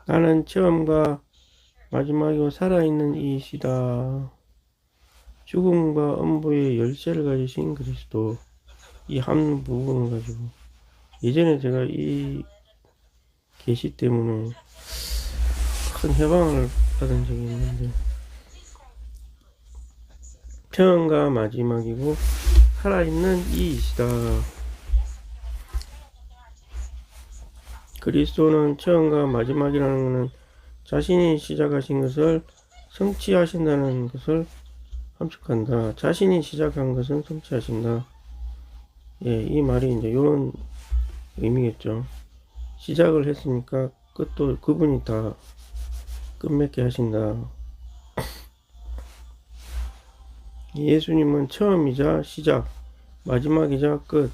나는 처음과 마지막이고 살아있는 이시다. 죽음과 음부의 열쇠를 가지신 그리스도. 이 한 부분을 가지고 예전에 제가 이 계시 때문에 큰 해방을 받은 적이 있는데, 처음과 마지막이고 살아있는 이시다. 그리스도는 처음과 마지막이라는 것은 자신이 시작하신 것을 성취하신다는 것을 함축한다. 자신이 시작한 것은 성취하신다. 예, 이 말이 이제 이런 의미겠죠. 시작을 했으니까 끝도 그분이 다 끝맺게 하신다. 예수님은 처음이자 시작, 마지막이자 끝.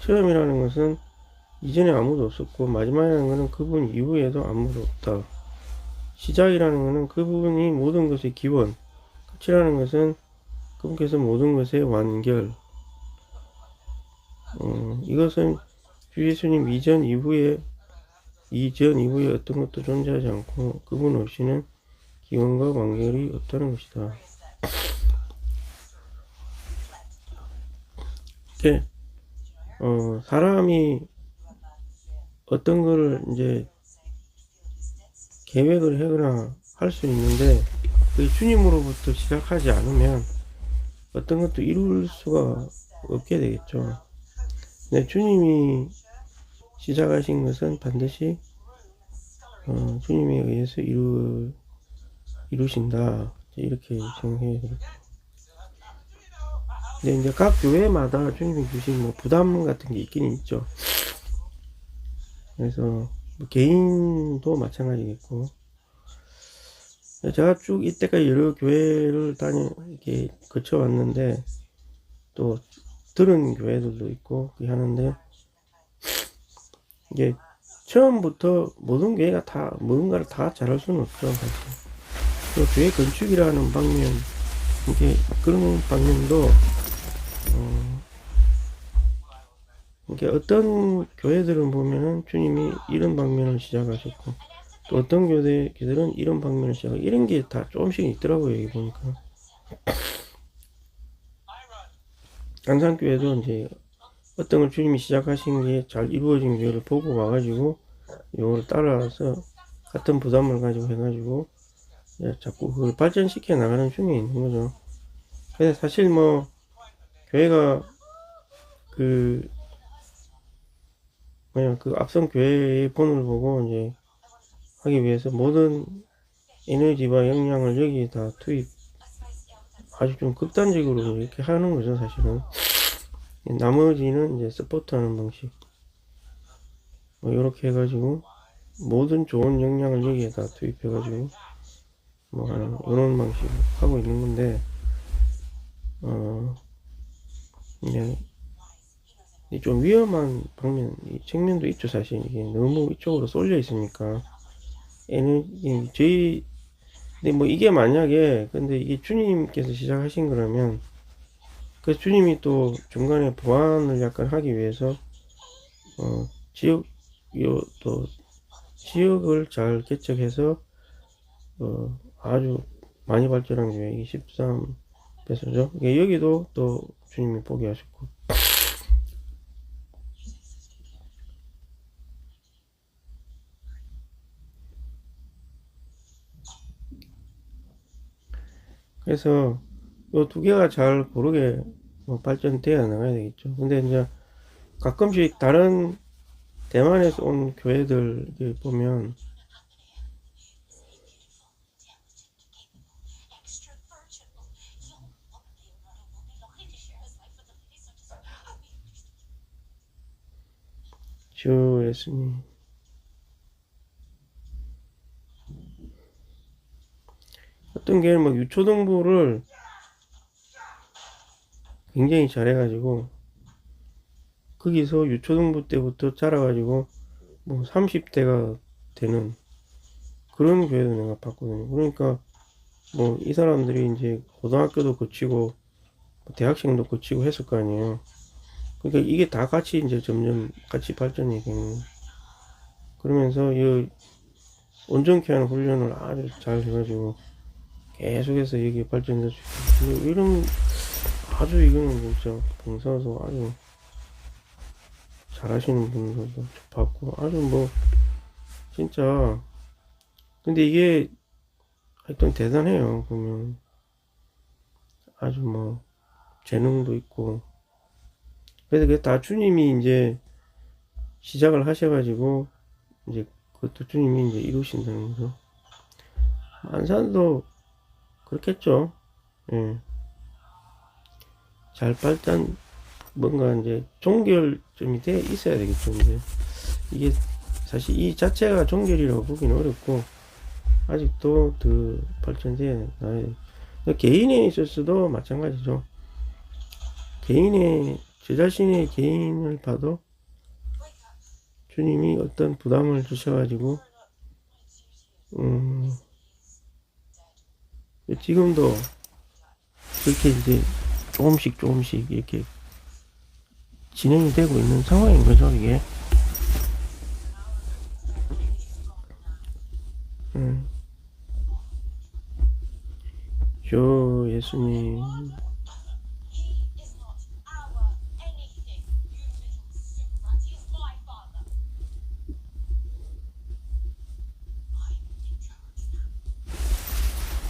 처음이라는 것은 이전에 아무도 없었고, 마지막이라는 것은 그분 이후에도 아무도 없다. 시작이라는 것은 그분이 모든 것의 기원, 끝이라는 것은 그분께서 모든 것의 완결. 이것은 주 예수님 이전 이후에 어떤 것도 존재하지 않고 그분 없이는 기원과 완결이 없다는 것이다. 이렇게 사람이 어떤 거를 이제 계획을 하거나 할 수 있는데, 그 주님으로부터 시작하지 않으면 어떤 것도 이룰 수가 없게 되겠죠. 근데 주님이 시작하신 것은 반드시 주님에 의해서 이루신다, 이렇게 생각해야 되겠죠. 근데 이제 각 교회마다 주님이 주신 뭐 부담 같은 게 있긴 있죠. 그래서 뭐 개인도 마찬가지겠고, 제가 쭉 이때까지 여러 교회를 이렇게 거쳐왔는데, 또 들은 교회들도 있고 하는데, 이게 처음부터 모든 교회가 다 뭔가를 다 잘할 수는 없죠, 사실. 또 교회 건축이라는 방면, 이게 그런 방면도 이게 어떤 교회들은 보면은 주님이 이런 방면을 시작하셨고, 또 어떤 교회들은 이런 방면을 시작하고, 이런 게 다 조금씩 있더라고요, 여기 보니까. 안산교회도 이제 어떤 걸 주님이 시작하신 게 잘 이루어진 교회를 보고 와가지고 이걸 따라서 같은 부담을 가지고 해가지고 자꾸 그걸 발전시켜 나가는 중에 있는 거죠. 근데 사실 뭐 교회가 그 앞선 교회의 본을 보고 이제 하기 위해서 모든 에너지와 역량을 여기에다 투입, 아주 좀 극단적으로 이렇게 하는 거죠, 사실은. 나머지는 이제 서포트하는 방식, 뭐 이렇게 해가지고 모든 좋은 역량을 여기에다 투입해가지고 뭐 하는 이런 방식으로 하고 있는 건데, 이제 좀 위험한 측면도 있죠. 사실 이게 너무 이쪽으로 쏠려 있으니까 근데 뭐 이게 만약에 근데 이게 주님께서 시작하신 거라면, 그 주님이 또 중간에 보완을 약간 하기 위해서 또 지역을 잘 개척해서 아주 많이 발전한 교회 13배소죠. 여기도 또 주님이 보게 하셨고, 그래서 이 두 개가 잘 고르게 발전되어 나가야 되겠죠. 근데 이제 가끔씩 다른 대만에서 온 교회들 보면 주 예수님, 어떤 교회는 뭐 유초등부를 굉장히 잘해가지고 거기서 유초등부 때부터 자라가지고 뭐 30대가 되는 그런 교회도 내가 봤거든요. 그러니까 뭐 이 사람들이 이제 고등학교도 거치고 대학생도 거치고 했을 거 아니에요. 그러니까 이게 다 같이 이제 점점 같이 발전이 되는. 그러면서 이 온전케 하는 훈련을 아주 잘 해가지고 계속해서 여기 발전될 수 있고 이런 아주 이거는 진짜 봉사도 아주 잘하시는 분들도 봤고 아주 뭐 진짜 근데 이게 하여튼 대단해요. 보면 아주 뭐 재능도 있고 그래서 그게 다 주님이 이제 시작을 하셔가지고 이제 그것도 주님이 이제 이루신다는 거죠. 만산도 그렇겠죠. 예. 잘 발전 뭔가 이제 종결점이 돼 있어야 되겠죠. 이제 이게 사실 이 자체가 종결이라고 보기는 어렵고 아직도 더 발전돼야 나야 돼. 개인에 있어서도 마찬가지죠. 개인의 저 자신의 개인을 봐도 주님이 어떤 부담을 주셔가지고 지금도 그렇게 이제 조금씩 이렇게 진행이 되고 있는 상황인 거죠, 이게. 주 예수님.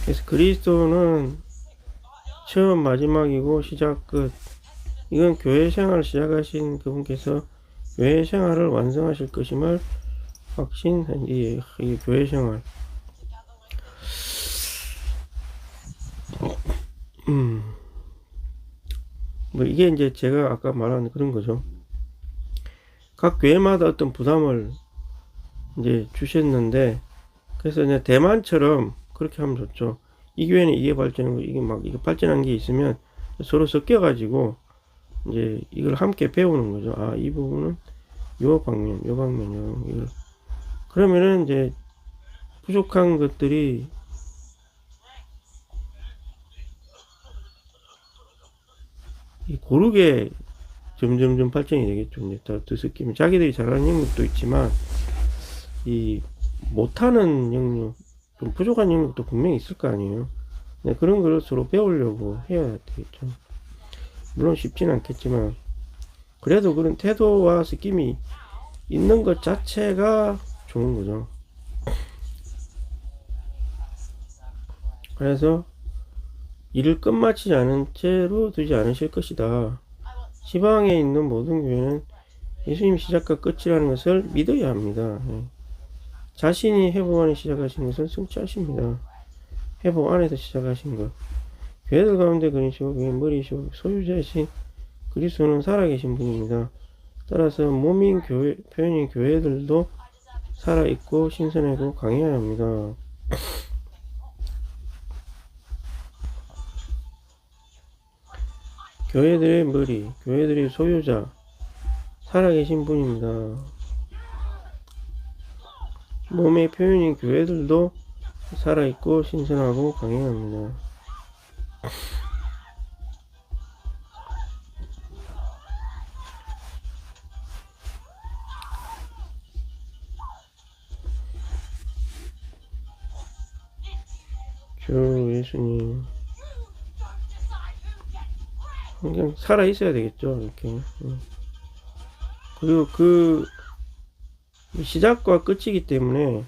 그래서 그리스도는 처음 마지막이고 시작 끝. 이건 교회 생활을 시작하신 그분께서 교회 생활을 완성하실 것임을 확신한 이 교회 생활. 뭐 이게 이제 제가 아까 말한 그런 거죠. 각 교회마다 어떤 부담을 이제 주셨는데 그래서 이제 대만처럼 그렇게 하면 좋죠. 이 교회는 이게 발전하고 이게 막 이게 발전한 게 있으면 서로 섞여가지고 이제 이걸 함께 배우는 거죠. 아, 이 부분은 요 방면, 이걸. 그러면은 이제 부족한 것들이 고르게 점점점 발전이 되겠죠. 이제 다 뒤섞이면 자기들이 잘하는 영역도 있지만 이 못하는 영역, 좀 부족한 영역도 분명히 있을 거 아니에요. 네, 그런 걸 서로 배우려고 해야 되겠죠. 물론 쉽진 않겠지만 그래도 그런 태도와 느낌이 있는 것 자체가 좋은 거죠. 그래서 일을 끝마치지 않은 채로 두지 않으실 것이다. 지방에 있는 모든 교회는 예수님 시작과 끝이라는 것을 믿어야 합니다. 자신이 회복 안에 시작하신 것은 성취하십니다. 회복 안에서 시작하신 것. 교회들 가운데 그리시고 교회 머리시고 소유자이신 그리스도는 살아계신 분입니다. 따라서 몸인 교회, 표현인 교회들도 살아있고 신선하고 강해야 합니다. 교회들의 머리, 교회들의 소유자, 살아계신 분입니다. 몸의 표현인 교회들도 살아있고 신선하고 강해야 합니다. 주 예수님 그냥 살아 있어야 되겠죠. 이렇게. 그리고 그 시작과 끝이기 때문에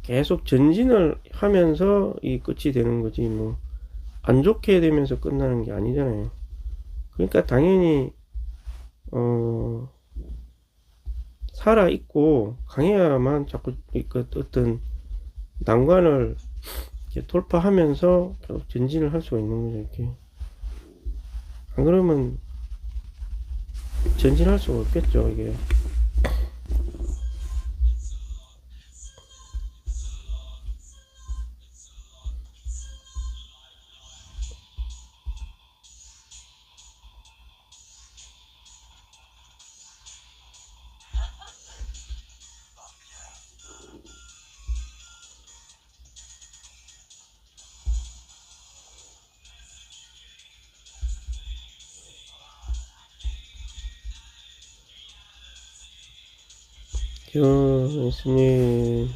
계속 전진을 하면서 이 끝이 되는 거지 뭐 안 좋게 되면서 끝나는 게 아니잖아요. 그러니까 당연히 살아 있고 강해야만 자꾸 그 어떤 난관을 이렇게 돌파하면서 계속 전진을 할 수가 있는 거죠. 이렇게 안 그러면 전진할 수가 없겠죠. 이게. 주여 예수님,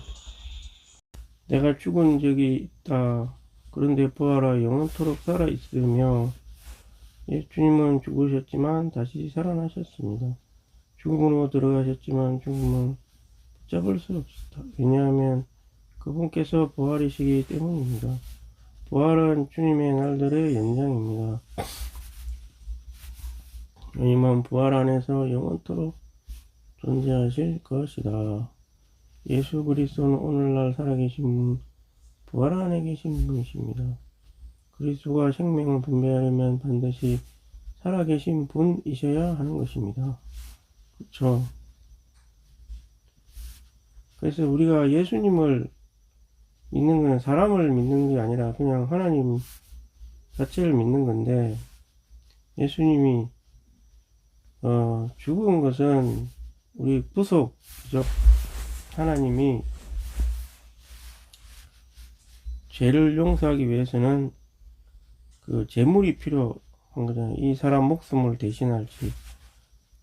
내가 죽은 적이 있다. 그런데 부활하 영원토록 살아있으며, 예, 주님은 죽으셨지만 다시 살아나셨습니다. 죽음으로 들어가셨지만 죽음은 붙잡을 수 없다. 왜냐하면 그분께서 부활이시기 때문입니다. 부활은 주님의 날들의 연장입니다. 주님은 부활 안에서 영원토록 존재하실 것이다. 예수 그리스도는 오늘날 살아계신 분, 부활 안에 계신 분이십니다. 그리스도가 생명을 분배하려면 반드시 살아계신 분이셔야 하는 것입니다. 그렇죠? 그래서 우리가 예수님을 믿는 것은 사람을 믿는 게 아니라 그냥 하나님 자체를 믿는 건데, 예수님이 죽은 것은 우리 구속이죠. 하나님이 죄를 용서하기 위해서는 그 제물이 필요한 거잖아요. 이 사람 목숨을 대신할지.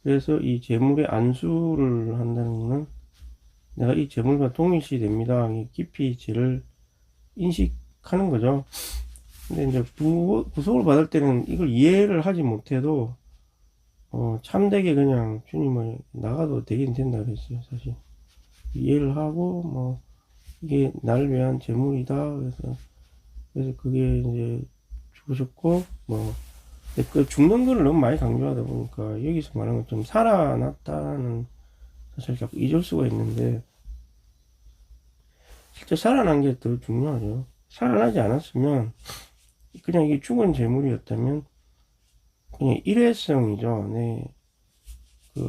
그래서 이 제물의 안수를 한다는 것은 내가 이 제물과 동일시 됩니다. 깊이 죄를 인식하는 거죠. 근데 이제 구속을 받을 때는 이걸 이해를 하지 못해도 참되게 그냥 주님을 나가도 되긴 된다 그랬어요. 사실 이해를 하고 뭐 이게 날 위한 제물이다. 그래서 그게 이제 죽으셨고 뭐 그 죽는 거를 너무 많이 강조하다 보니까 여기서 말하는 것좀 살아났다는 사실 자꾸 잊을 수가 있는데, 실제 살아난 게 더 중요하죠. 살아나지 않았으면 그냥 이게 죽은 재물이었다면 그냥 일회성이죠.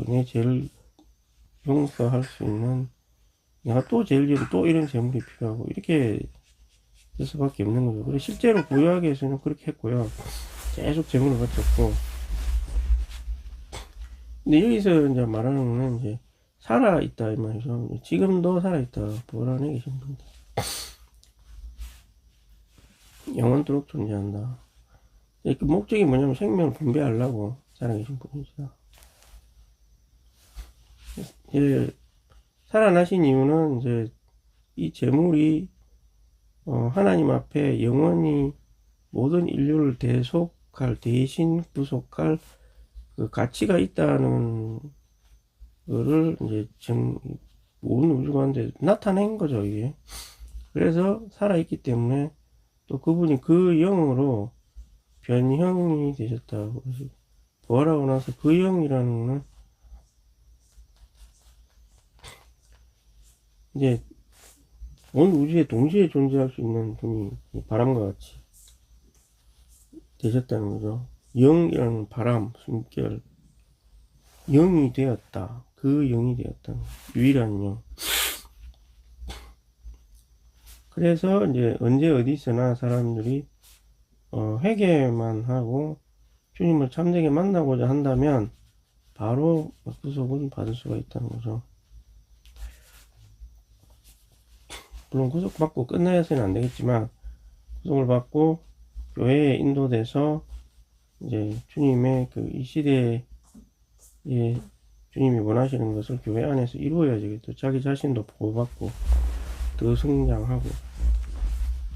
내 죄를 용서할 수 있는, 내가 또 죄를 지으면 또 이런 재물이 필요하고 이렇게 될 수밖에 없는 거죠. 그리고 실제로 구약에서는 그렇게 했고요. 계속 재물을 바쳤고. 근데 여기서 이제 말하는 거는 이제 살아있다 이 말이죠. 지금도 살아있다. 부활 안에 계신 분들. 영원토록 존재한다. 그 목적이 뭐냐면 생명을 분배하려고 살아계신 분이시다. 이제 살아나신 이유는 이제 이 재물이 하나님 앞에 영원히 모든 인류를 대신 구속할 그 가치가 있다는 거를 이제 온 우주 가운데 나타낸 거죠, 이게. 그래서 살아있기 때문에 또 그분이 그 영으로 변형이 되셨다고. 부활하고 나서 그 영이라는 거는 이제 온 우주에 동시에 존재할 수 있는 분이 바람과 같이 되셨다는 거죠. 영이라는 바람, 숨결, 영이 되었다. 그 영이 되었다. 유일한 영. 그래서 이제 언제 어디서나 사람들이 회개만 하고 주님을 참되게 만나고자 한다면 바로 구속은 받을 수가 있다는 거죠. 물론 구속받고 끝나야서는 안 되겠지만 구속을 받고 교회에 인도돼서 이제 주님의 그 이 시대에 주님이 원하시는 것을 교회 안에서 이루어야지 또 자기 자신도 보호받고 더 성장하고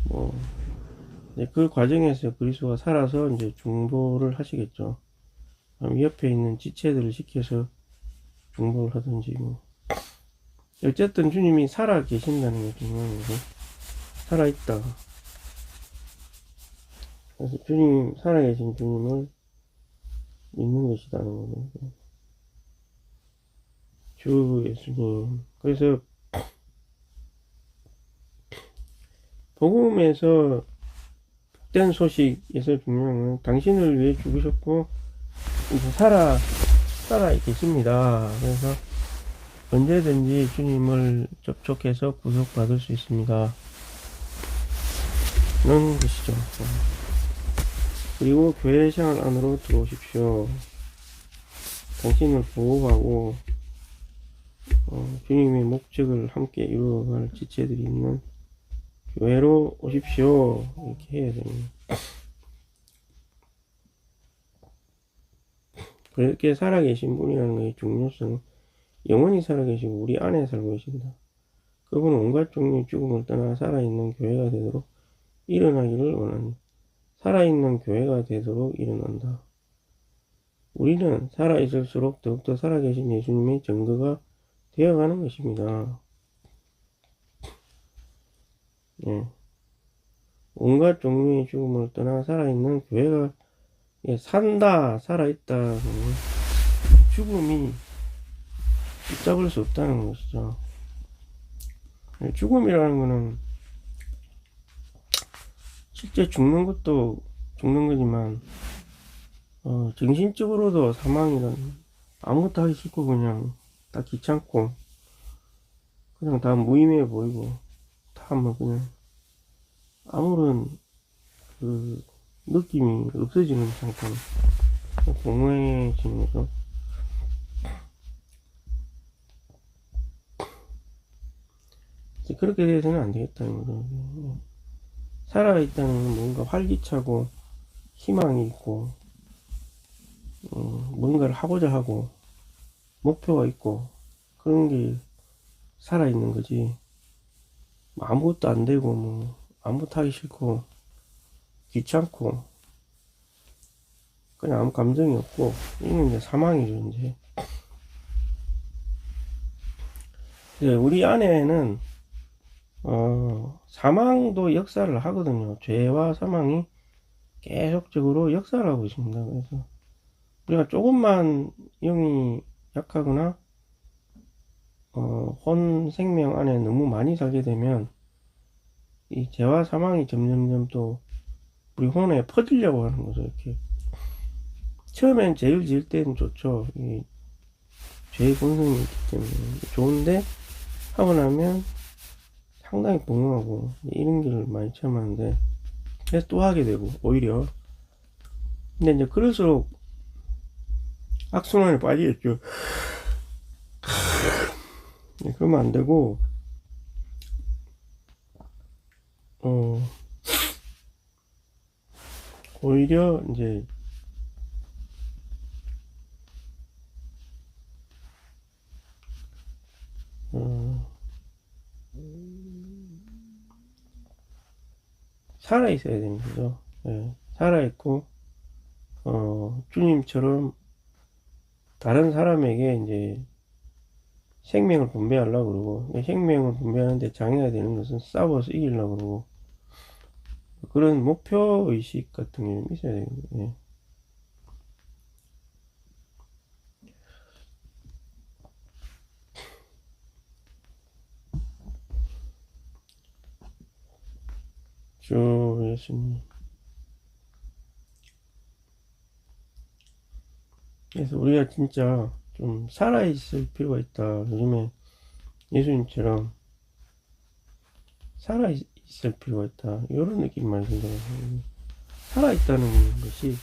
뭐 이제 그 과정에서 그리스도가 살아서 이제 중보를 하시겠죠. 옆에 있는 지체들을 시켜서 중보를 하든지 뭐 어쨌든 주님이 살아 계신다는 게 중요한 거고 살아 있다. 그래서 주님 살아계신 주님을 믿는 것이다는 거죠. 주 예수님. 그래서 복음에서 복된 소식에서 중요한 건 당신을 위해 죽으셨고 이제 살아 계십니다. 그래서 언제든지 주님을 접촉해서 구속받을 수 있습니다. 그런 것이죠. 그리고 교회 생활 안으로 들어오십시오. 당신을 보호하고 주님의 목적을 함께 이루어갈 지체들이 있는 교회로 오십시오. 이렇게 해야 됩니다. 그렇게 살아계신 분이라는 것의 중요성, 영원히 살아계시고 우리 안에 살고 계신다. 그분은 온갖 종류의 죽음을 떠나 살아있는 교회가 되도록 일어나기를 원한다. 살아있는 교회가 되도록 일어난다. 우리는 살아있을수록 더욱더 살아계신 예수님의 증거가 되어가는 것입니다. 예. 온갖 종류의 죽음을 떠나 살아있는 교회가 산다, 살아있다. 죽음이 붙잡을 수 없다는 것이죠. 죽음이라는 것은 실제 죽는 것도 죽는 거지만 정신적으로도 사망이란 아무것도 하기 싫고 그냥 다 귀찮고 그냥 다 무의미해 보이고 다 뭐 그냥 아무런 그 느낌이 없어지는 상태, 공허해지는 거죠. 그렇게 돼서는 안 되겠다는 거죠. 살아있다는 건 뭔가 활기차고 희망이 있고 뭔가를 하고자 하고 목표가 있고 그런 게 살아있는 거지. 아무것도 안 되고 뭐 아무것도 하기 싫고 귀찮고 그냥 아무 감정이 없고 이건 이제 사망이죠. 이제 우리 안에는 사망도 역사를 하거든요. 죄와 사망이 계속적으로 역사를 하고 있습니다. 그래서 우리가 조금만 영이 약하거나 혼 생명 안에 너무 많이 살게 되면 이 죄와 사망이 점점점 또 우리 혼에 퍼지려고 하는 거죠. 이렇게 처음엔 죄를 지을 때는 좋죠. 이 죄의 본성이 있기 때문에 좋은데 하고 나면 상당히 공허하고 이런 걸 많이 체험하는데 그래서 또 하게 되고 오히려 근데 이제 그럴수록 악순환에 빠지겠죠. 그러면 안 되고 오히려 이제 살아 있어야 되는 거죠. 예, 살아 있고 주님처럼 다른 사람에게 이제 생명을 분배하려고 그러고 생명을 분배하는데 장애가 되는 것은 싸워서 이기려고 그러고 그런 목표 의식 같은 게 있어야 되는 거예요. 주 예수님. 그래서 우리가 진짜 좀 살아있을 필요가 있다. 요즘에 예수님처럼 살아있을 필요가 있다. 이런 느낌 많이 들더라고요. 살아있다는 것이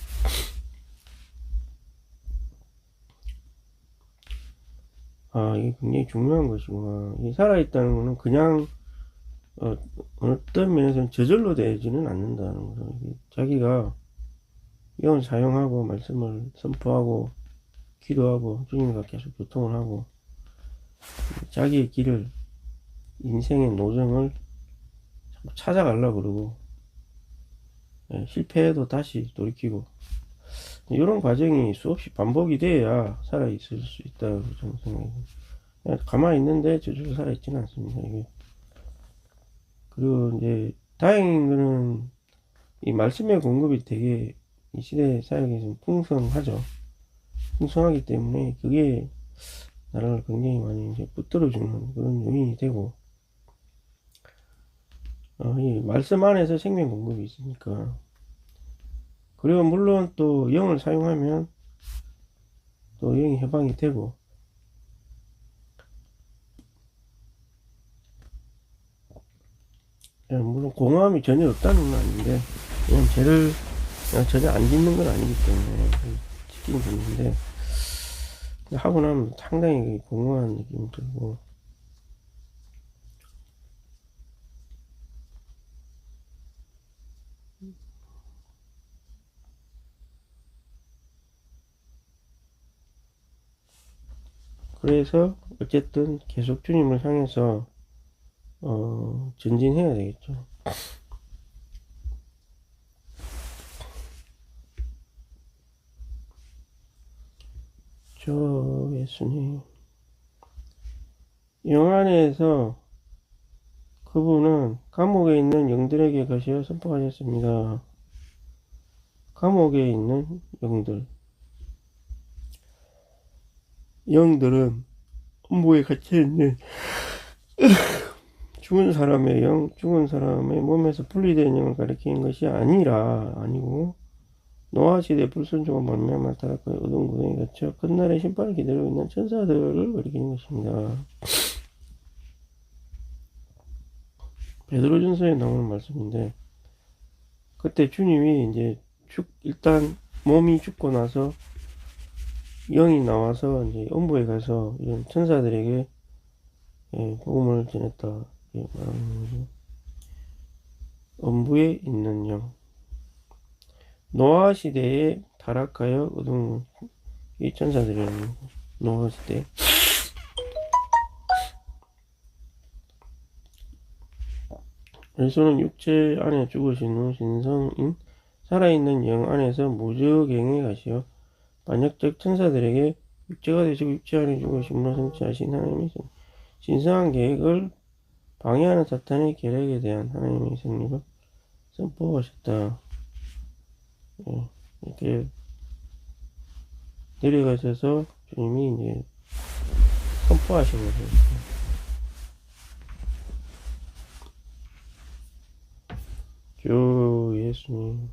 이게 굉장히 중요한 것이구나. 이 살아있다는 것은 그냥 어떤 면에서는 저절로 되지는 않는다는 거죠. 자기가 영을 사용하고 말씀을 선포하고 기도하고 주님과 계속 교통을 하고 자기의 길을 인생의 노정을 찾아가려고 그러고 실패해도 다시 돌이키고 이런 과정이 수없이 반복이 돼야 살아있을 수 있다고 저는 생각해요. 그냥 가만히 있는데 저절로 살아있지는 않습니다. 이게. 그리고 이제 다행인 거는 이 말씀의 공급이 되게 이 시대 사역에서 풍성하죠. 풍성하기 때문에 그게 나를 굉장히 많이 이제 붙들어주는 그런 요인이 되고 이 말씀 안에서 생명 공급이 있으니까 그리고 물론 또 영을 사용하면 또 영이 해방이 되고 물론 공허함이 전혀 없다는 건 아닌데 그냥 죄를 그냥 전혀 안 짓는 건 아니기 때문에 지키는 건데 하고 나면 상당히 공허한 느낌이 들고 그래서 어쨌든 계속 주님을 향해서 전진해야 되겠죠. 저 예수님, 영 안에서 그분은 감옥에 있는 영들에게 가시어 선포하셨습니다. 감옥에 있는 영들은 음부에 갇혀있는 죽은 사람의 영, 죽은 사람의 몸에서 분리된 영을 가리키는 것이 아니고 노아 시대 불순종과 말미암아 타락하여 어두운 구덩이에 갇혀 끝날의 심판을 기다리고 있는 천사들을 가리키는 것입니다. 베드로전서에 나오는 말씀인데, 그때 주님이 이제 일단 몸이 죽고 나서 영이 나와서 이제 음부에 가서 이런 천사들에게 복음을 전했다. 말하는 거죠. 음부에 있는 영. 노아 시대에 타락하여 어두운 이 천사들이라는 거죠. 노아 시대. 그리스도는 육체 안에 죽으신 후 신성인 살아있는 영 안에서 무적행에 가시어 반역적 천사들에게 육체가 되시고 육체 안에 죽으심으로 성취하신 하나님의 신성한 계획을 방해하는 사탄의 계략에 대한 하나님의 승리를 선포하셨다. 이렇게 내려가셔서 주님이 이제 선포하신 거죠. 주 예수님.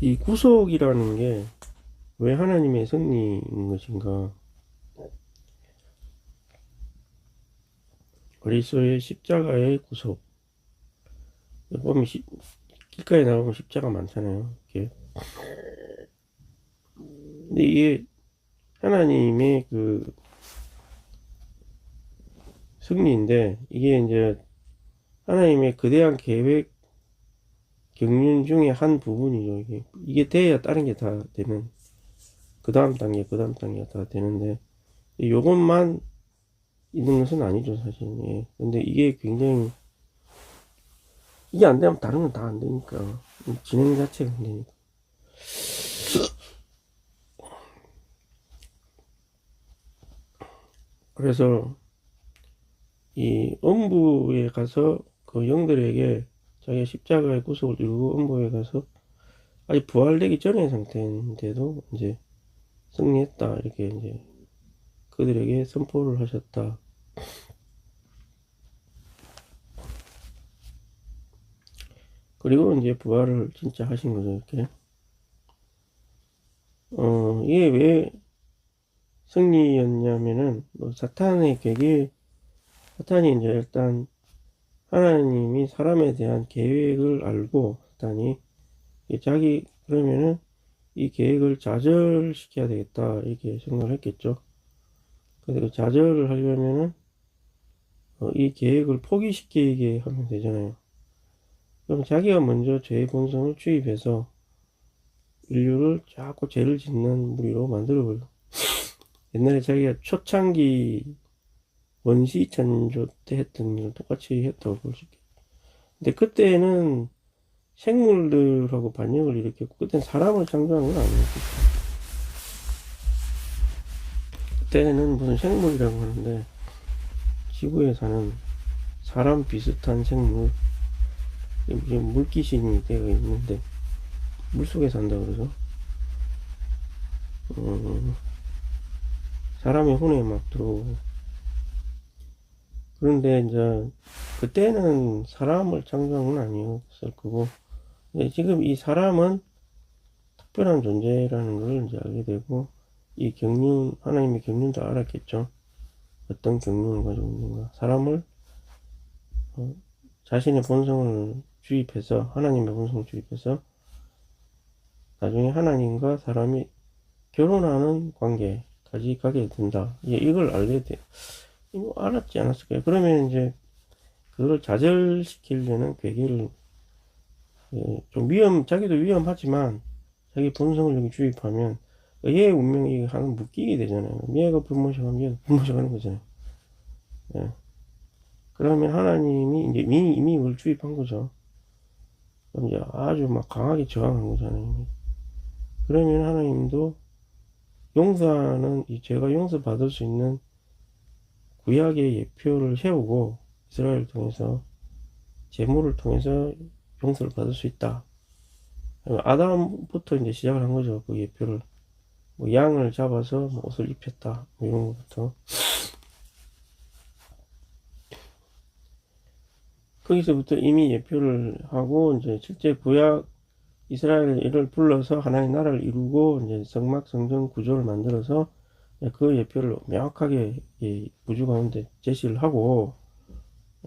이 구속이라는 게 왜 하나님의 승리인 것인가? 그리스도의 십자가의 구속. 보면 길가에 나오면 십자가 많잖아요. 이렇게. 근데 이게 하나님의 그 승리인데, 이게 이제 하나님의 거대한 계획 경륜 중에 한 부분이죠. 이게 돼야 다른 게 다 되는, 그 다음 단계가 다 되는데, 요것만 있는 것은 아니죠, 사실. 예. 근데 이게 굉장히, 이게 안 되면 다른 건 다 안 되니까. 진행 자체가 안 되니까. 그래서, 이 음부에 가서 그 영들에게 자기가 십자가의 구속을 이루고 음부에 가서 아직 부활되기 전의 상태인데도 이제 승리했다. 이렇게 이제 그들에게 선포를 하셨다. 그리고 이제 부활을 진짜 하신 거죠, 이렇게. 이게 왜 승리였냐면은, 사탄이 이제 일단 하나님이 사람에 대한 계획을 알고, 사탄이 그러면은 이 계획을 좌절시켜야 되겠다, 이렇게 생각을 했겠죠. 근데 그 좌절을 하려면은, 이 계획을 포기시키게 하면 되잖아요. 그럼 자기가 먼저 죄의 본성을 주입해서 인류를 자꾸 죄를 짓는 무리로 만들어버려. 옛날에 자기가 초창기 원시 창조 때 했던 일을 똑같이 했다고 볼 수 있겠죠. 근데 그때는 생물들하고 반역을 일으켰고, 그때는 사람을 창조한 건 아니었겠죠. 그때는 무슨 생물이라고 하는데, 지구에 사는 사람 비슷한 생물, 물귀신이 되어 있는데, 물속에 산다 그러죠. 사람의 혼에 막 들어오고. 그런데 이제 그때는 사람을 창조한 건 아니었을 거고, 지금 이 사람은 특별한 존재라는 걸 이제 알게 되고, 이 하나님의 경륜도 알았겠죠. 어떤 경륜을 가지고 있는가. 사람을 자신의 본성을 주입해서, 하나님의 본성을 주입해서 나중에 하나님과 사람이 결혼하는 관계까지 가게 된다. 이걸 알게 돼. 이거 알았지 않았을까요? 그러면 이제 그걸 좌절시키려는 괴계를 좀 자기도 위험하지만 자기 본성을 여기 주입하면 얘의 운명이 하나 묶이게 되잖아요. 얘가 불모셔가면 얘가 불모셔가는 거잖아요. 예. 그러면 하나님이 이제 이미 이걸 주입한 거죠. 그럼 이제 아주 막 강하게 저항한 거잖아요. 그러면 하나님도 용서하는 이 죄가 용서받을 수 있는 구약의 예표를 세우고 이스라엘을 통해서 제물을 통해서 용서를 받을 수 있다. 아담부터 이제 시작을 한 거죠. 그 예표를 뭐 양을 잡아서 뭐 옷을 입혔다 뭐 이런 것부터 거기서부터 이미 예표를 하고 이제 실제 구약 이스라엘을 불러서 하나의 나라를 이루고 이제 성막 성전 구조를 만들어서 그 예표를 명확하게 이 우주 가운데 제시를 하고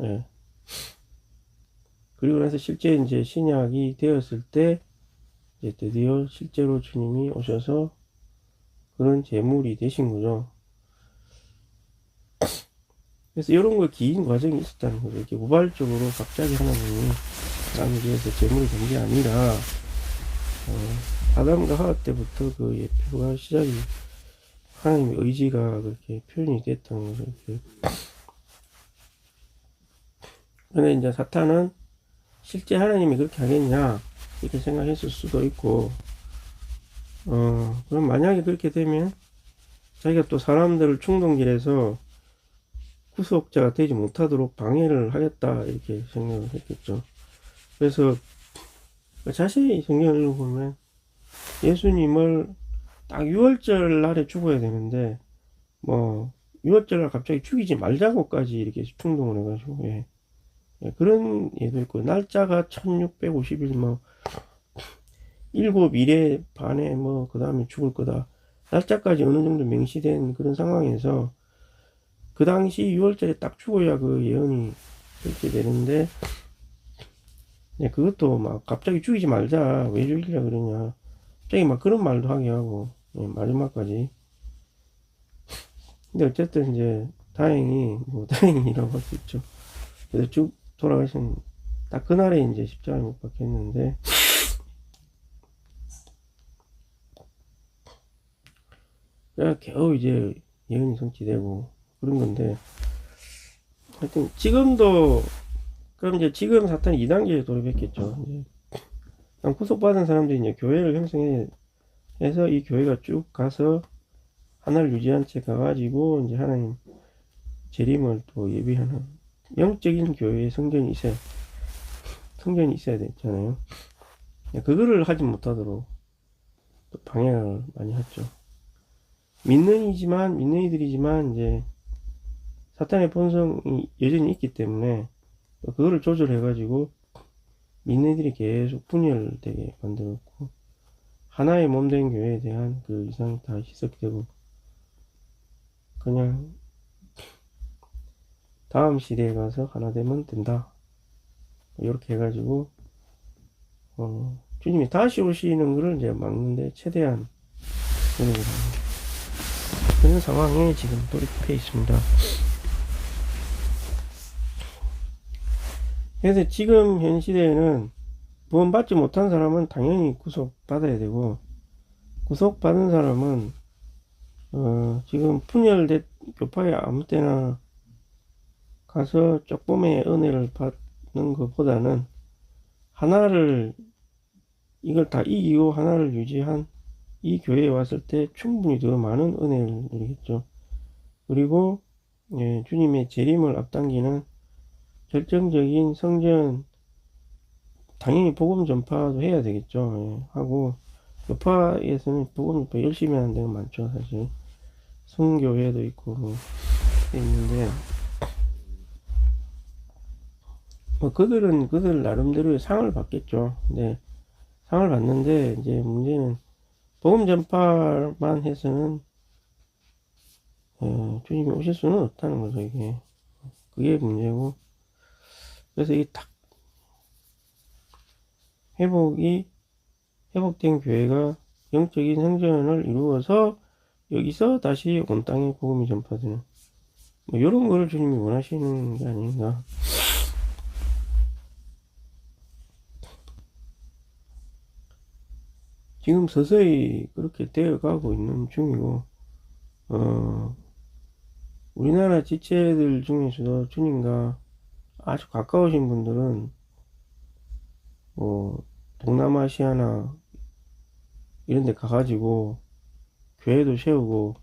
예. 그리고 나서 실제 이제 신약이 되었을 때 이제 드디어 실제로 주님이 오셔서 그런 제물이 되신 거죠. 그래서 이런 거 긴 과정이 있었다는 거죠. 이렇게 우발적으로 갑자기 하나님이 사람에 대해서 제물이 된 게 아니라 아담과 하와 때부터 그 예표가 시작이 하나님의 의지가 그렇게 표현이 됐다는 거죠. 그런데 이제 사탄은 실제 하나님이 그렇게 하겠냐 이렇게 생각했을 수도 있고 그럼 만약에 그렇게 되면 자기가 또 사람들을 충동질해서 구속자가 되지 못하도록 방해를 하겠다 이렇게 생각을 했겠죠. 그래서 자세히 성경을 읽어보면 예수님을 딱 6월절 날에 죽어야 되는데 뭐 6월절 날 갑자기 죽이지 말자고까지 이렇게 충동을 해가지고 예. 예, 그런 예도 있고 날짜가 1650일 뭐 7일에 반에 뭐 그 다음에 죽을 거다 날짜까지 어느 정도 명시된 그런 상황에서 그 당시 6월절에 딱 죽어야 그 예언이 그렇게 되는데 네, 그것도 막 갑자기 죽이지 말자 왜 죽이려 그러냐 갑자기 막 그런 말도 하게 하고 네, 마지막까지 근데 어쨌든 이제 다행히 뭐 다행이라고 할 수 있죠. 그래서 쭉 돌아가신 딱 그날에 이제 십자가에 못 박혔는데 겨우 이제 예언이 성취되고 그런 건데 하여튼 지금도 그럼 이제 지금 사탄이 2단계에 돌입했겠죠. 이제 구속받은 사람들이 이제 교회를 형성해서 이 교회가 쭉 가서 하나를 유지한 채 가가지고 이제 하나님 재림을 또 예비하는 영적인 교회의 성전이 있어야 되잖아요. 그거를 하지 못하도록 또 방해를 많이 했죠. 믿는 이들이지만 이제 사탄의 본성이 여전히 있기 때문에 그거를 조절해가지고 믿는 이들이 계속 분열되게 만들었고 하나의 몸된 교회에 대한 그 이상이 다 희석되고 그냥 다음 시대에 가서 하나 되면 된다 이렇게 해가지고 주님이 다시 오시는 것을 이제 막는데 최대한 노력을 합니다. 그런 상황에 지금 돌입해 있습니다. 그래서 지금 현 시대에는 구원받지 못한 사람은 당연히 구속받아야 되고 구속받은 사람은 지금 분열된 교파에 아무 때나 가서 쪽범의 은혜를 받는 것보다는 하나를 이걸 다 이기고 하나를 유지한 이 교회에 왔을 때 충분히 더 많은 은혜를 누리겠죠. 그리고 주님의 재림을 앞당기는 결정적인 성전 당연히 복음 전파도 해야 되겠죠. 하고 교파에서는 복음 전파 열심히 하는 데가 많죠. 사실 성교회도 있고 뭐 있는데 뭐 그들 나름대로의 상을 받겠죠. 근데 상을 받는데 이제 문제는 복음 전파만 해서는 주님이 오실 수는 없다는 거죠. 이게 그게 문제고 그래서 이게 딱 회복된 교회가 영적인 성전을 이루어서 여기서 다시 온 땅에 복음이 전파되는 뭐 이런 걸 주님이 원하시는 게 아닌가 지금 서서히 그렇게 되어가고 있는 중이고, 우리나라 지체들 중에서도 주님과 아주 가까우신 분들은 뭐 동남아시아나 이런 데 가가지고 교회도 세우고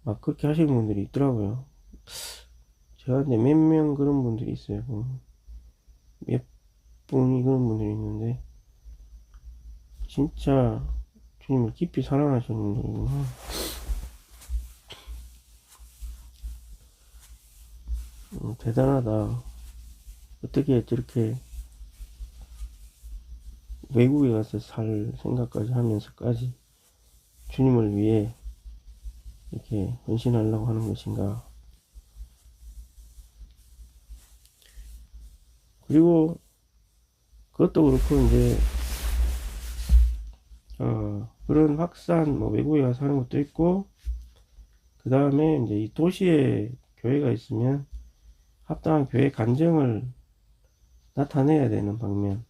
막 그렇게 하시는 분들이 있더라고요. 제가 근데 몇 명 그런 분들이 있어요. 몇 분이 그런 분들이 있는데 진짜 주님을 깊이 사랑하시는 분들이구나. 대단하다. 어떻게 저렇게 외국에 가서 살 생각까지 하면서까지 주님을 위해 이렇게 헌신하려고 하는 것인가. 그리고 그것도 그렇고 이제 그런 확산 뭐 외국에 가서 하는 것도 있고, 그 다음에 이제 이 도시에 교회가 있으면 합당한 교회 간증을 나타내야 되는 방면,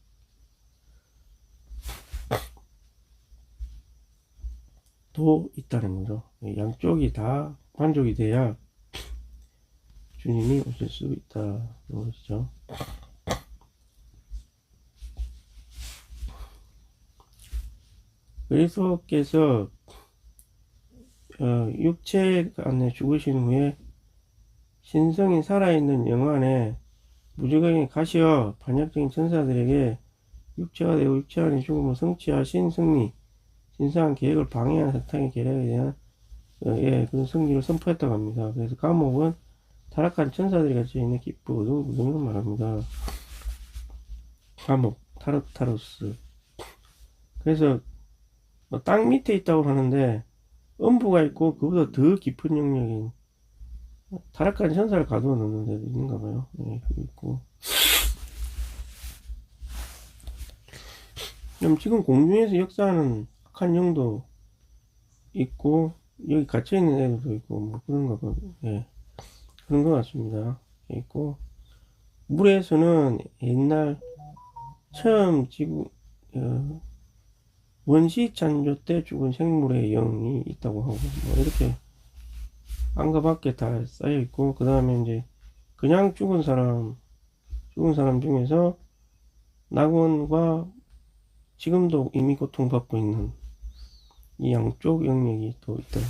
도 있다는 거죠. 양쪽이 다 만족이 돼야 주님이 오실 수 있다는 것이죠. 그리스도께서 육체 안에 죽으신 후에 신성이 살아있는 영안에 무지경에 가시어 반역적인 천사들에게 육체가 되고 육체 안에 죽음을 성취하신 승리, 신성한 계획을 방해한 사탄의 계략에 대한 그런 승리를 선포했다고 합니다. 그래서 감옥은 타락한 천사들이 갇혀있는 깊고 어두운 구덩이를 말합니다. 감옥, 타르타루스. 그래서 땅 밑에 있다고 하는데 음부가 있고 그보다 더 깊은 영역인 타락한 천사를 가두어 놓는 데도 있는가 봐요. 네, 있고. 그럼 지금 공중에서 역사하는 악한 영도 있고 여기 갇혀있는 애들도 있고 뭐 그런가 봐요. 네, 그런 것 같습니다. 있고 물에서는 옛날 처음 지구 원시 창조 때 죽은 생물의 영이 있다고 하고 뭐 이렇게 안과 밖에 다 쌓여 있고, 그 다음에 이제 그냥 죽은 사람 중에서 낙원과 지금도 이미 고통받고 있는 이 양쪽 영역이 또 있다.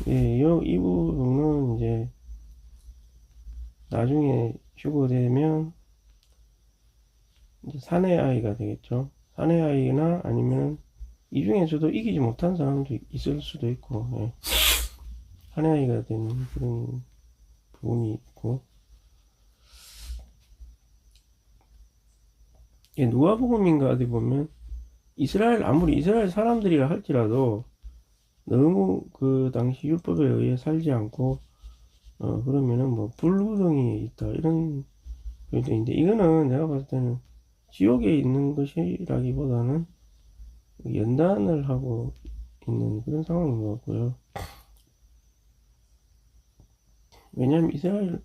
예, 이 부분은 이제 나중에 죽게 되면 이제 사내 아이가 되겠죠. 사내 아이나 아니면 이 중에서도 이기지 못한 사람도 있을 수도 있고, 예. 사내 아이가 되는 그런 부분이 있고, 예, 누가복음인가 어디 보면 아무리 이스라엘 사람들이라 할지라도 너무 그 당시 율법에 의해 살지 않고 그러면은 뭐 불구덩이에 있다 이런 표현도 있는데, 이거는 내가 봤을 때는 지옥에 있는 것이라기보다는 연단을 하고 있는 그런 상황인 것 같고요. 왜냐면 이스라엘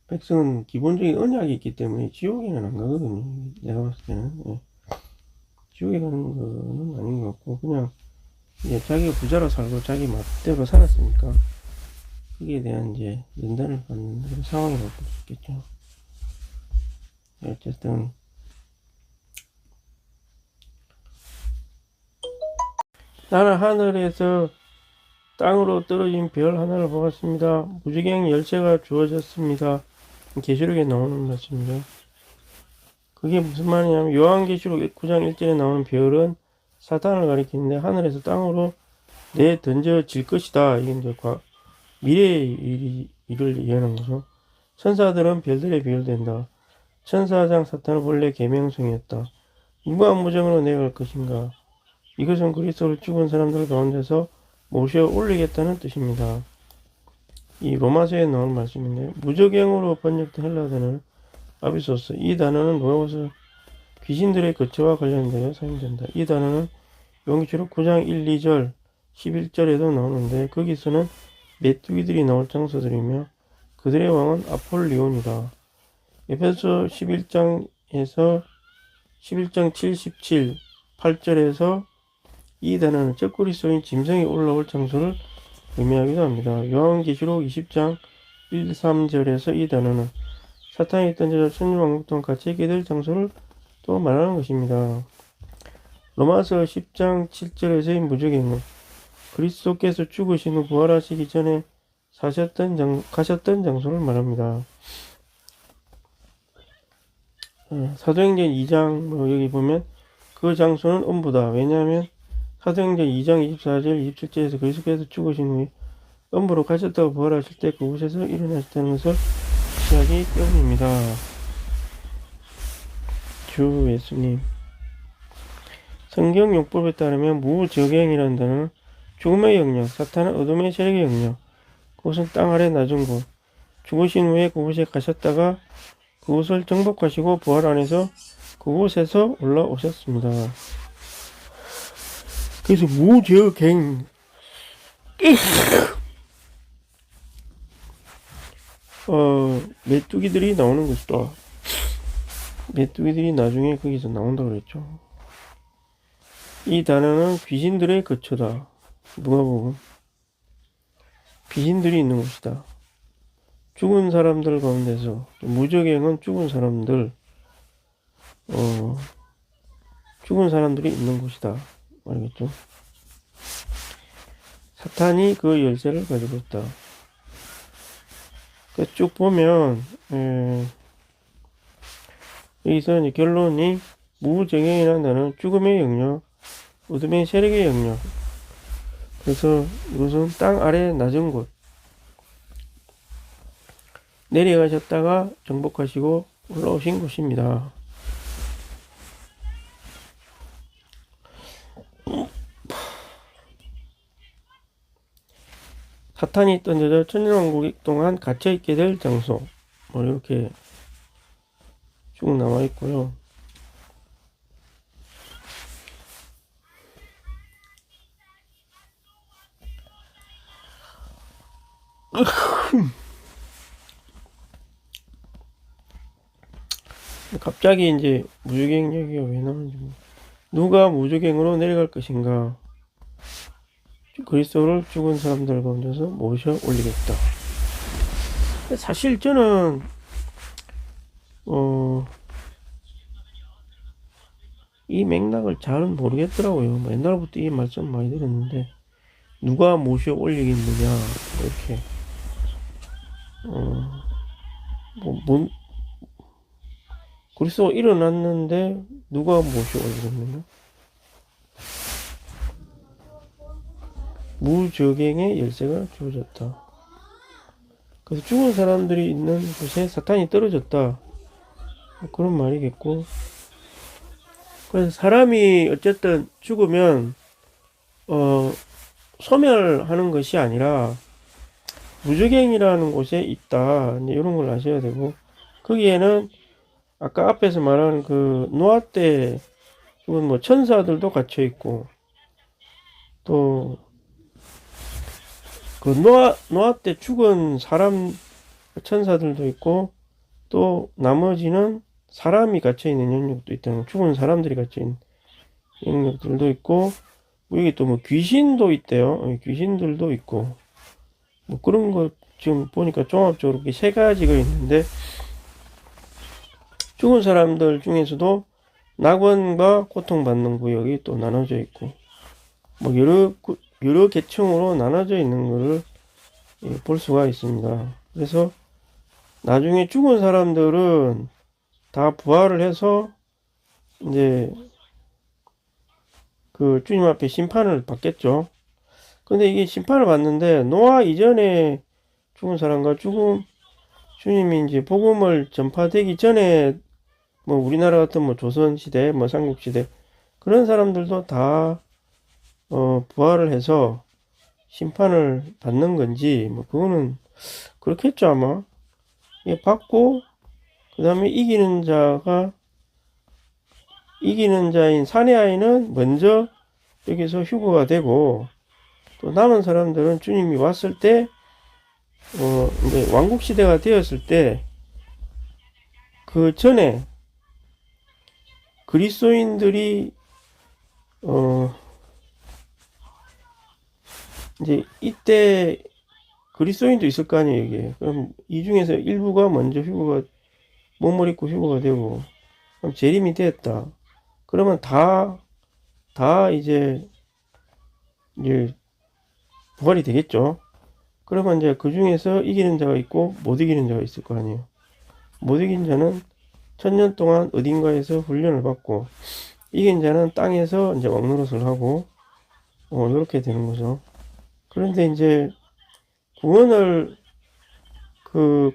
백성은 기본적인 언약이 있기 때문에 지옥에는 안 가거든요. 내가 봤을 때는. 예. 지옥에 가는 거는 아닌 것 같고, 그냥 이제 자기가 부자로 살고 자기 맛대로 살았으니까 거기에 대한 이제 연단을 받는 그런 상황이라고 볼 수 있겠죠. 어쨌든 나는 하늘에서 땅으로 떨어진 별 하나를 보았습니다. 무지개 열쇠가 주어졌습니다. 계시록에 나오는 말씀이죠. 그게 무슨 말이냐면 요한계시록 9장 1절에 나오는 별은 사탄을 가리키는데 하늘에서 땅으로 내 던져질 것이다. 이게 이제 미래의 일을 예언한 거죠. 천사들은 별들에 비율된다. 천사장 사탄은 본래 계명성이었다. 누가 무정으로 내갈 것인가? 이것은 그리스도를 죽은 사람들 가운데서 모셔 올리겠다는 뜻입니다. 이 로마서에 나온 말씀인데, 무적행으로 번역된 헬라어는 아비소스, 이 단어는 누가복음 귀신들의 거처와 관련되어 사용된다. 이 단어는 요한계시록 9장 1, 2절, 11절에도 나오는데 거기서는 메뚜기들이 나올 장소들이며 그들의 왕은 아폴리온이다. 에베소 11장에서 11장 77, 8절에서 이 단어는 쩍구리 쏘인 짐승이 올라올 장소를 의미하기도 합니다. 요한계시록 20장 1, 3절에서 이 단어는 사탄이 던져져 천지왕국 동안 같이 있게 될 장소를 또 말하는 것입니다. 로마서 10장 7절에서의 무적행은 그리스도께서 죽으신 후 부활하시기 전에 가셨던 장소를 말합니다. 사도행전 2장 여기 보면 그 장소는 음부다. 왜냐하면 사도행전 2장 24절 27절에서 그리스도께서 죽으신 후에 음부로 가셨다고 부활하실 때 그곳에서 일어나셨다는 것을 시하기 때문입니다. 주 예수님. 성경 용법에 따르면 무적행이라는 단어는 죽음의 영역, 사탄은 어둠의 세력의 영역, 그곳은 땅 아래 낮은 곳, 죽으신 후에 그곳에 가셨다가 그곳을 정복하시고 부활 안에서 그곳에서 올라오셨습니다. 그래서 무적행 메뚜기들이 나오는 것이다. 메뚜기들이 나중에 거기서 나온다고 그랬죠. 이 단어는 귀신들의 거처다. 누가복음. 귀신들이 있는 곳이다. 죽은 사람들 가운데서 무적행은 죽은 사람들이 있는 곳이다. 알겠죠? 사탄이 그 열쇠를 가지고 있다. 쭉 보면 여기서 이제 결론이 무적행이라는 단어는 죽음의 영역, 어둠의 세력의 영역. 그래서 이것은 땅 아래 낮은 곳 내려가셨다가 정복하시고 올라오신 곳입니다. 사탄이 던져져 천년왕국 동안 갇혀있게 될 장소 이렇게 쭉 나와 있고요. 갑자기 이제 무적행 얘기가 왜 나오는지 누가 무적행으로 내려갈 것인가? 그리스도를 죽은 사람들 가운데서 모셔 올리겠다. 사실 저는 이 맥락을 잘은 모르겠더라고요. 옛날부터 이 말씀 많이 들었는데 누가 모셔 올리겠느냐 이렇게 그리스도가 일어났는데 누가 모셔 올리겠느냐? 무적행의 열쇠가 주어졌다. 그래서 죽은 사람들이 있는 곳에 사탄이 떨어졌다. 그런 말이겠고. 그래서 사람이 어쨌든 죽으면 소멸하는 것이 아니라 무적행이라는 곳에 있다. 이런 걸 아셔야 되고, 거기에는 아까 앞에서 말한 그 노아 때 죽은 천사들도 갇혀 있고, 또 그 노아 때 죽은 사람 천사들도 있고, 또 나머지는 사람이 갇혀 있는 영역도 있다는 거. 죽은 사람들이 갇혀 있는 영역들도 있고, 여기 또 귀신도 있대요. 귀신들도 있고, 그런 거 지금 보니까 종합적으로 이렇게 세 가지가 있는데, 죽은 사람들 중에서도 낙원과 고통받는 구역이 또 나눠져 있고, 여러 계층으로 나눠져 있는 것을 볼 수가 있습니다. 그래서 나중에 죽은 사람들은 다 부활을 해서 이제 그 주님 앞에 심판을 받겠죠. 근데 이게 심판을 받는데 노아 이전에 죽은 사람과 주님이 이제 복음을 전파되기 전에 우리나라 같은 조선 시대, 삼국 시대 그런 사람들도 다 부활을 해서 심판을 받는 건지 그거는 그렇겠죠 아마. 예, 받고 그 다음에 이기는 자인 사내 아이는 먼저 여기서 휴거가 되고, 또 남은 사람들은 주님이 왔을 때 이제 왕국 시대가 되었을 때 그 전에 그리스도인들이 어, 이제 이때 그리스도인도 있을 거 아니에요, 이게. 그럼 이 중에서 일부가 먼저 몸을 입고 휴거가 되고, 그럼 재림이 되었다. 그러면 다 이제 부활이 되겠죠. 그러면 이제 그 중에서 이기는 자가 있고 못 이기는 자가 있을 거 아니에요. 못 이긴 자는 1000년 동안 어딘가에서 훈련을 받고, 이긴 자는 땅에서 이제 왕노릇을 하고, 이렇게 되는 거죠. 그런데 이제 구원을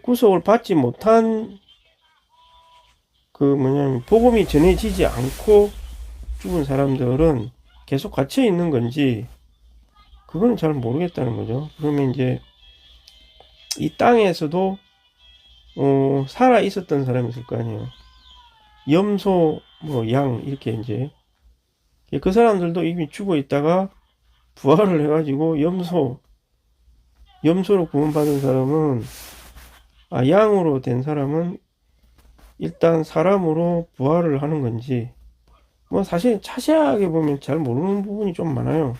구속을 받지 못한 뭐냐면 복음이 전해지지 않고 죽은 사람들은 계속 갇혀 있는 건지 그거는 잘 모르겠다는 거죠. 그러면 이제 이 땅에서도 살아 있었던 사람이 있을 거 아니에요. 염소, 뭐 양 이렇게 이제 그 사람들도 이미 죽어 있다가 부활을 해가지고 염소로 구원받은 사람은 양으로 된 사람은 일단 사람으로 부활을 하는 건지 뭐 사실 자세하게 보면 잘 모르는 부분이 좀 많아요.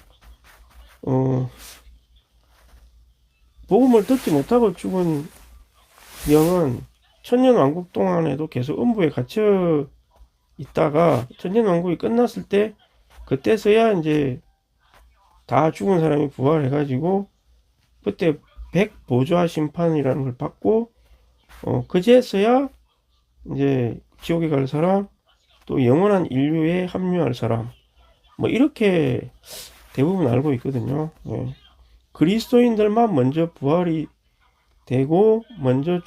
복음을 듣지 못하고 죽은 영은 천년왕국 동안에도 계속 음부에 갇혀 있다가 천년왕국이 끝났을 때 그때서야 이제 다 죽은 사람이 부활해가지고 그때 백보좌 심판이라는 걸 받고 그제서야 이제 지옥에 갈 사람, 또 영원한 인류에 합류할 사람, 뭐 이렇게 대부분 알고 있거든요. 예. 그리스도인들만 먼저 부활이 되고 먼저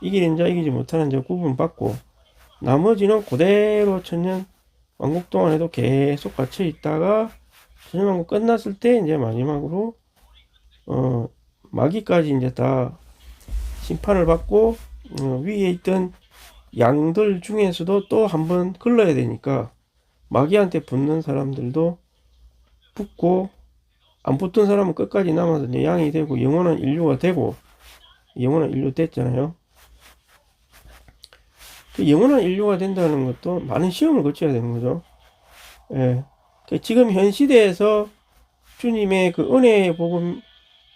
이기는 자 이기지 못하는 자 구분받고 나머지는 그대로 천년 왕국 동안에도 계속 갇혀 있다가 천년 왕국 끝났을 때 이제 마지막으로 마귀까지 이제 다 심판을 받고 위에 있던 양들 중에서도 또 한 번 걸러야 되니까 마귀한테 붙는 사람들도 붙고 안 붙은 사람은 끝까지 남아서 이제 양이 되고 영원한 인류가 되고 영원한 인류 됐잖아요. 그 영원한 인류가 된다는 것도 많은 시험을 거쳐야 되는 거죠. 예. 지금 현 시대에서 주님의 그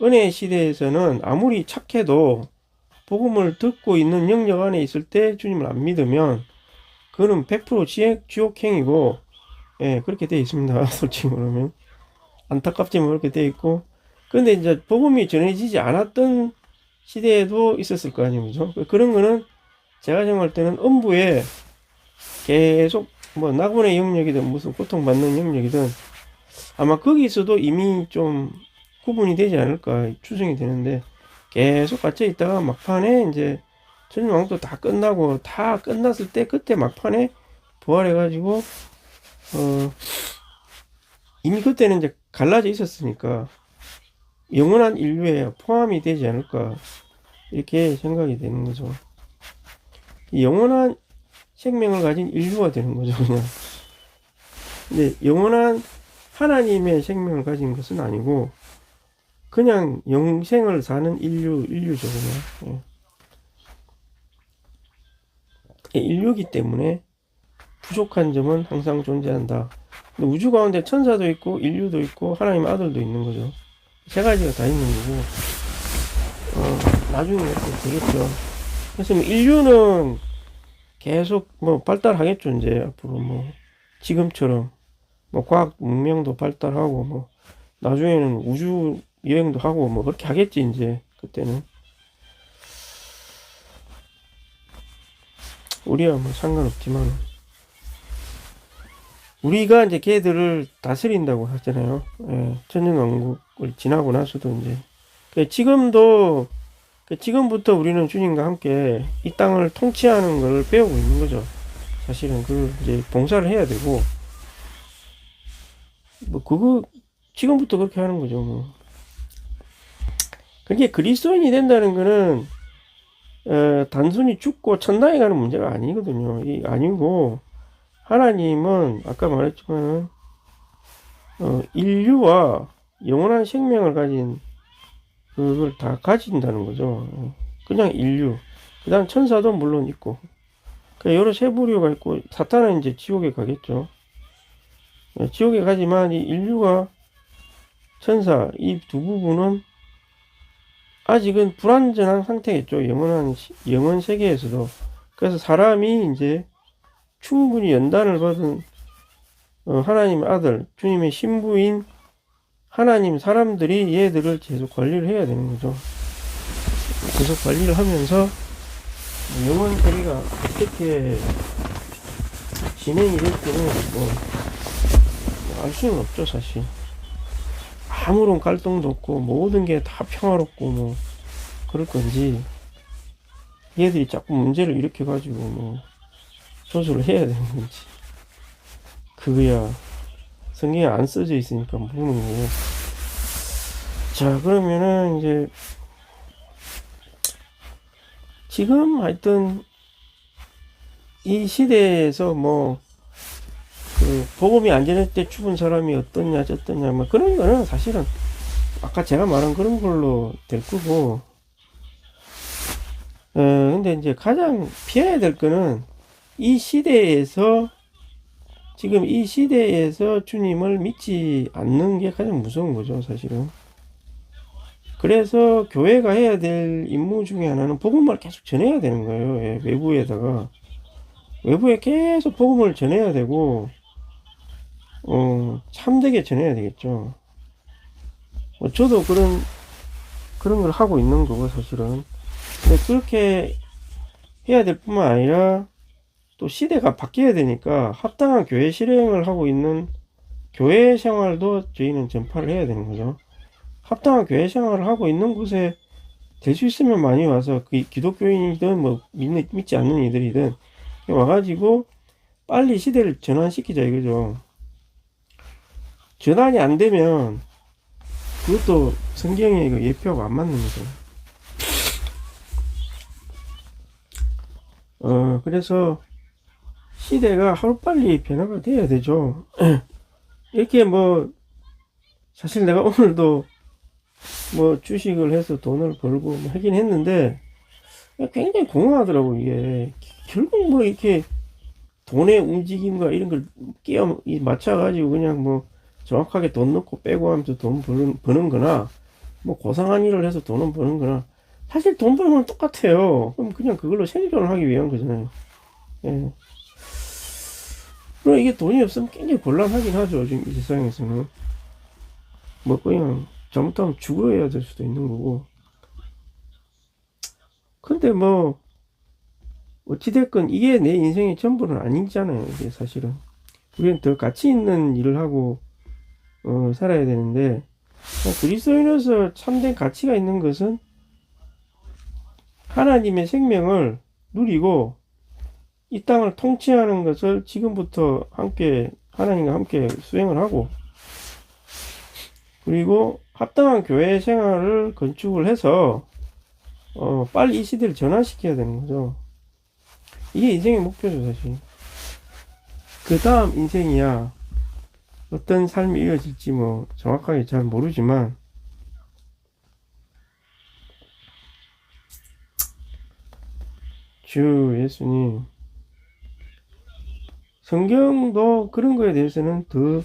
은혜의 시대에서는 아무리 착해도 복음을 듣고 있는 영역 안에 있을 때 주님을 안 믿으면 그거는 100% 지옥행이고, 예, 그렇게 되어 있습니다. 솔직히 말하면. 안타깝지만 그렇게 되어 있고. 근데 이제 복음이 전해지지 않았던 시대에도 있었을 거 아니에요. 그죠? 그런 거는 제가 생각할 때는 음부에 계속 뭐 낙원의 영역이든 무슨 고통받는 영역이든 아마 거기서도 이미 좀 구분이 되지 않을까 추정이 되는데 계속 갇혀 있다가 막판에 이제 천년왕국도 다 끝나고 다 끝났을 때 그때 막판에 부활해가지고 이미 그때는 이제 갈라져 있었으니까 영원한 인류에 포함이 되지 않을까 이렇게 생각이 되는 거죠. 영원한 생명을 가진 인류가 되는 거죠, 그냥. 근데 영원한 하나님의 생명을 가진 것은 아니고 그냥 영생을 사는 인류죠, 그냥. 예. 인류기 때문에 부족한 점은 항상 존재한다. 근데 우주 가운데 천사도 있고 인류도 있고 하나님 아들도 있는 거죠. 세 가지가 다 있는 거고 나중에 이렇게 되겠죠. 그래서 인류는 계속 뭐 발달하겠죠. 이제 앞으로 뭐 지금처럼 뭐 과학 문명도 발달하고 뭐 나중에는 우주 여행도 하고 뭐 그렇게 하겠지. 이제 그때는 우리야 뭐 상관없지만 우리가 이제 걔들을 다스린다고 하잖아요. 예, 천년왕국을 지나고 나서도 이제 지금부터 우리는 주님과 함께 이 땅을 통치하는 걸 배우고 있는 거죠. 사실은 그 이제 봉사를 해야 되고 뭐 그거 지금부터 그렇게 하는 거죠. 뭐. 그게 그리스도인이 된다는 거는 단순히 죽고 천당에 가는 문제가 아니거든요. 아니고 하나님은 아까 말했지만 인류와 영원한 생명을 가진 그걸 다 가진다는 거죠. 그냥 인류. 그 다음 천사도 물론 있고. 여러 세 부류가 있고 사탄은 이제 지옥에 가겠죠. 지옥에 가지만 이 인류가 천사 이 두 부분은 아직은 불완전한 상태겠죠. 영원 세계에서도. 그래서 사람이 이제 충분히 연단을 받은 하나님의 아들, 주님의 신부인 하나님 사람들이 얘들을 계속 관리를 해야 되는 거죠. 계속 관리를 하면서 영원 세계가 어떻게 진행이 될지는 알 수는 없죠, 사실. 아무런 갈등도 없고 모든 게 다 평화롭고 그럴 건지 얘들이 자꾸 문제를 일으켜 가지고 조절을 해야 되는 건지 그거야 성경에 안 써져 있으니까 모르는 거고. 자, 그러면은 이제 지금 하여튼 이 시대에서 복음이 안 전할 때 죽은 사람이 어떠냐 저떠냐 그런 거는 사실은 아까 제가 말한 그런 걸로 될 거고, 근데 이제 가장 피해야 될 거는 지금 이 시대에서 주님을 믿지 않는 게 가장 무서운 거죠, 사실은. 그래서 교회가 해야 될 임무 중에 하나는 복음을 계속 전해야 되는 거예요. 외부에 계속 복음을 전해야 되고, 참되게 전해야 되겠죠. 저도 그런 걸 하고 있는 거고, 사실은. 근데 그렇게 해야 될 뿐만 아니라, 또 시대가 바뀌어야 되니까, 합당한 교회 실행을 하고 있는 교회 생활도 저희는 전파를 해야 되는 거죠. 합당한 교회 생활을 하고 있는 곳에 될 수 있으면 많이 와서, 기독교인이든 믿지 않는 이들이든, 와가지고, 빨리 시대를 전환시키자 이거죠. 전환이 안 되면 그것도 성경에 예표하고 안 맞는 거죠. 그래서 시대가 하루빨리 변화가 돼야 되죠. 이렇게 사실 내가 오늘도 주식을 해서 돈을 벌고 하긴 했는데 굉장히 공허하더라고. 이게 결국 이렇게 돈의 움직임과 이런 걸 맞춰가지고 그냥 정확하게 돈 넣고 빼고 하면서 돈 버는 거나, 고상한 일을 해서 돈은 버는 거나, 사실 돈 버는 건 똑같아요. 그럼 그냥 그걸로 생존을 하기 위한 거잖아요. 예. 그럼 이게 돈이 없으면 굉장히 곤란하긴 하죠, 지금 이 세상에서는. 그냥 잘못하면 죽어야 될 수도 있는 거고. 근데 어찌됐건 이게 내 인생의 전부는 아니잖아요, 이게 사실은. 우리는 더 가치 있는 일을 하고, 살아야 되는데, 그리스도인으로서 참된 가치가 있는 것은 하나님의 생명을 누리고 이 땅을 통치하는 것을 지금부터 하나님과 함께 수행을 하고, 그리고 합당한 교회 생활을 건축을 해서 빨리 이 시대를 전환시켜야 되는 거죠. 이게 인생의 목표죠, 사실. 그 다음 인생이야 어떤 삶이 이어질지 정확하게 잘 모르지만, 주 예수님, 성경도 그런 거에 대해서는 더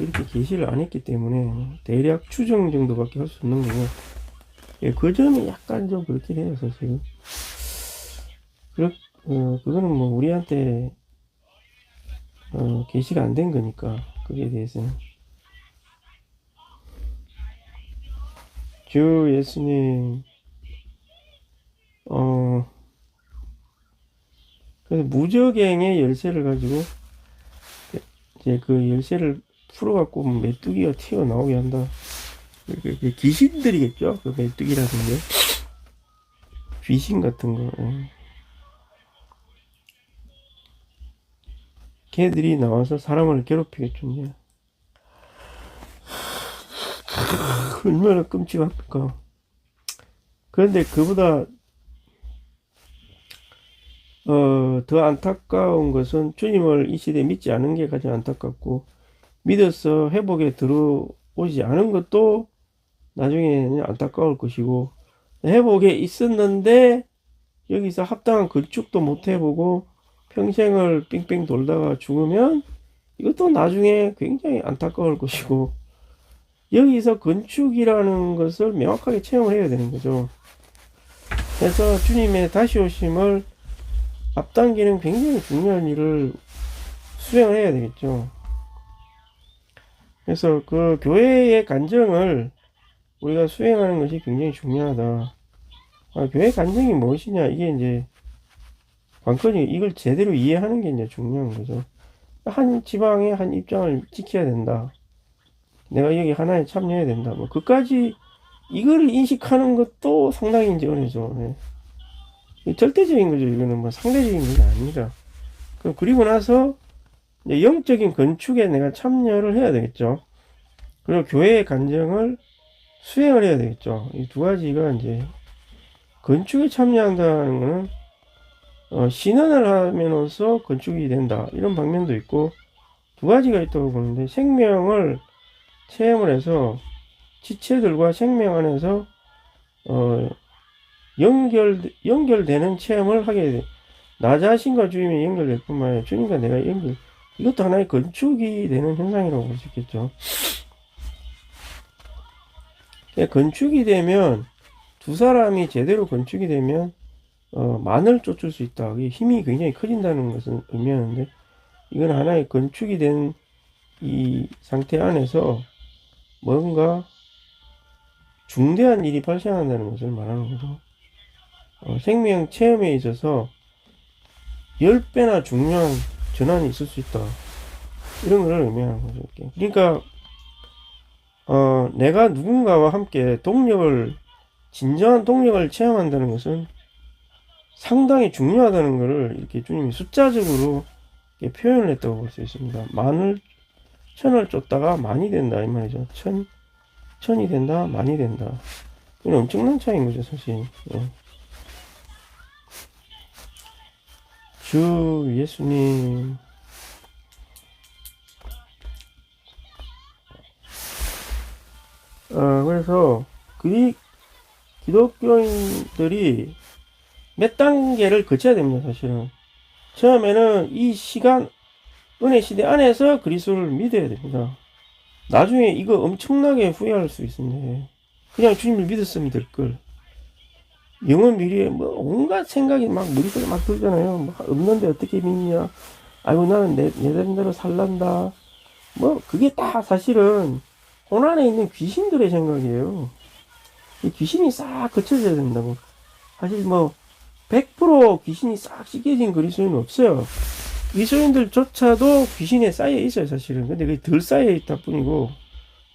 이렇게 계시를 안 했기 때문에 대략 추정 정도밖에 할 수 없는 거고, 그 점이 약간 좀 그렇긴 해요, 사실. 그거는 우리한테 계시가 안 된 거니까, 그게 대해서는. 주 예수님, 그래서 무적행의 열쇠를 가지고 이제 그 열쇠를 풀어갖고 메뚜기가 튀어나오게 한다. 귀신들이겠죠? 그 메뚜기라는 게 귀신 같은 거. 걔들이 나와서 사람을 괴롭히겠죠. 이제. 얼마나 끔찍합니까? 그런데 그보다 더 안타까운 것은 주님을 이 시대에 믿지 않은 게 가장 안타깝고, 믿어서 회복에 들어오지 않은 것도 나중에는 안타까울 것이고, 회복에 있었는데 여기서 합당한 건축도 못 해보고 평생을 뺑뺑 돌다가 죽으면 이것도 나중에 굉장히 안타까울 것이고, 여기서 건축이라는 것을 명확하게 체험을 해야 되는 거죠. 그래서 주님의 다시 오심을 앞당기는 굉장히 중요한 일을 수행을 해야 되겠죠. 그래서 그 교회의 간증을 우리가 수행하는 것이 굉장히 중요하다. 교회 간증이 무엇이냐, 이게 이제 관건이, 이걸 제대로 이해하는 게 이제 중요한 거죠. 한 지방의 한 입장을 지켜야 된다. 내가 여기 하나에 참여해야 된다. 뭐 그까지 이걸 인식하는 것도 상당히 이제 어려죠. 네. 절대적인 거죠. 이거는 뭐 상대적인 게 아니라. 그리고 나서 영적인 건축에 내가 참여를 해야 되겠죠. 그리고 교회의 간증을 수행을 해야 되겠죠. 이 두 가지가 이제 건축에 참여한다는 거는 신언을 하면서 건축이 된다, 이런 방면도 있고, 두 가지가 있다고 보는데, 생명을 체험을 해서 지체들과 생명 안에서 연결되는 체험을 하게 돼. 나 자신과 주님이 연결될 뿐만 아니라 주님과 내가 연결, 이것도 하나의 건축이 되는 현상이라고 볼 수 있겠죠. 건축이 되면, 두 사람이 제대로 건축이 되면 만을 쫓을 수 있다. 힘이 굉장히 커진다는 것은 의미하는데, 이건 하나의 건축이 된 이 상태 안에서 뭔가 중대한 일이 발생한다는 것을 말하는 거죠. 생명 체험에 있어서 10배나 중요한 전환이 있을 수 있다, 이런 걸 의미하는 거죠. 그러니까 내가 누군가와 함께 진정한 동력을 체험한다는 것은 상당히 중요하다는 것을 이렇게 주님이 숫자적으로 이렇게 표현을 했다고 볼 수 있습니다. 천을 쫓다가 만이 된다, 이 말이죠. 천이 된다, 만이 된다. 이건 엄청난 차이인 거죠, 사실. 예. 주 예수님. 그래서 기독교인들이 몇 단계를 거쳐야 됩니다, 사실은. 처음에는 이 시간, 은혜 시대 안에서 그리스도를 믿어야 됩니다. 나중에 이거 엄청나게 후회할 수 있습니다. 그냥 주님을 믿었으면 될 걸. 영원 미래에 뭐 온갖 생각이 막 머릿속에 막 들잖아요. 뭐 없는데 어떻게 믿냐. 아이고 나는 내 대로 살란다. 뭐 그게 다 사실은 혼 안에 있는 귀신들의 생각이에요. 이 귀신이 싹 거쳐져야 된다고. 사실 뭐 100% 귀신이 싹 씻겨진 그리스도인은 없어요. 그리스도인들조차도 귀신에 쌓여 있어요, 사실은. 근데 그게 덜 쌓여 있다 뿐이고,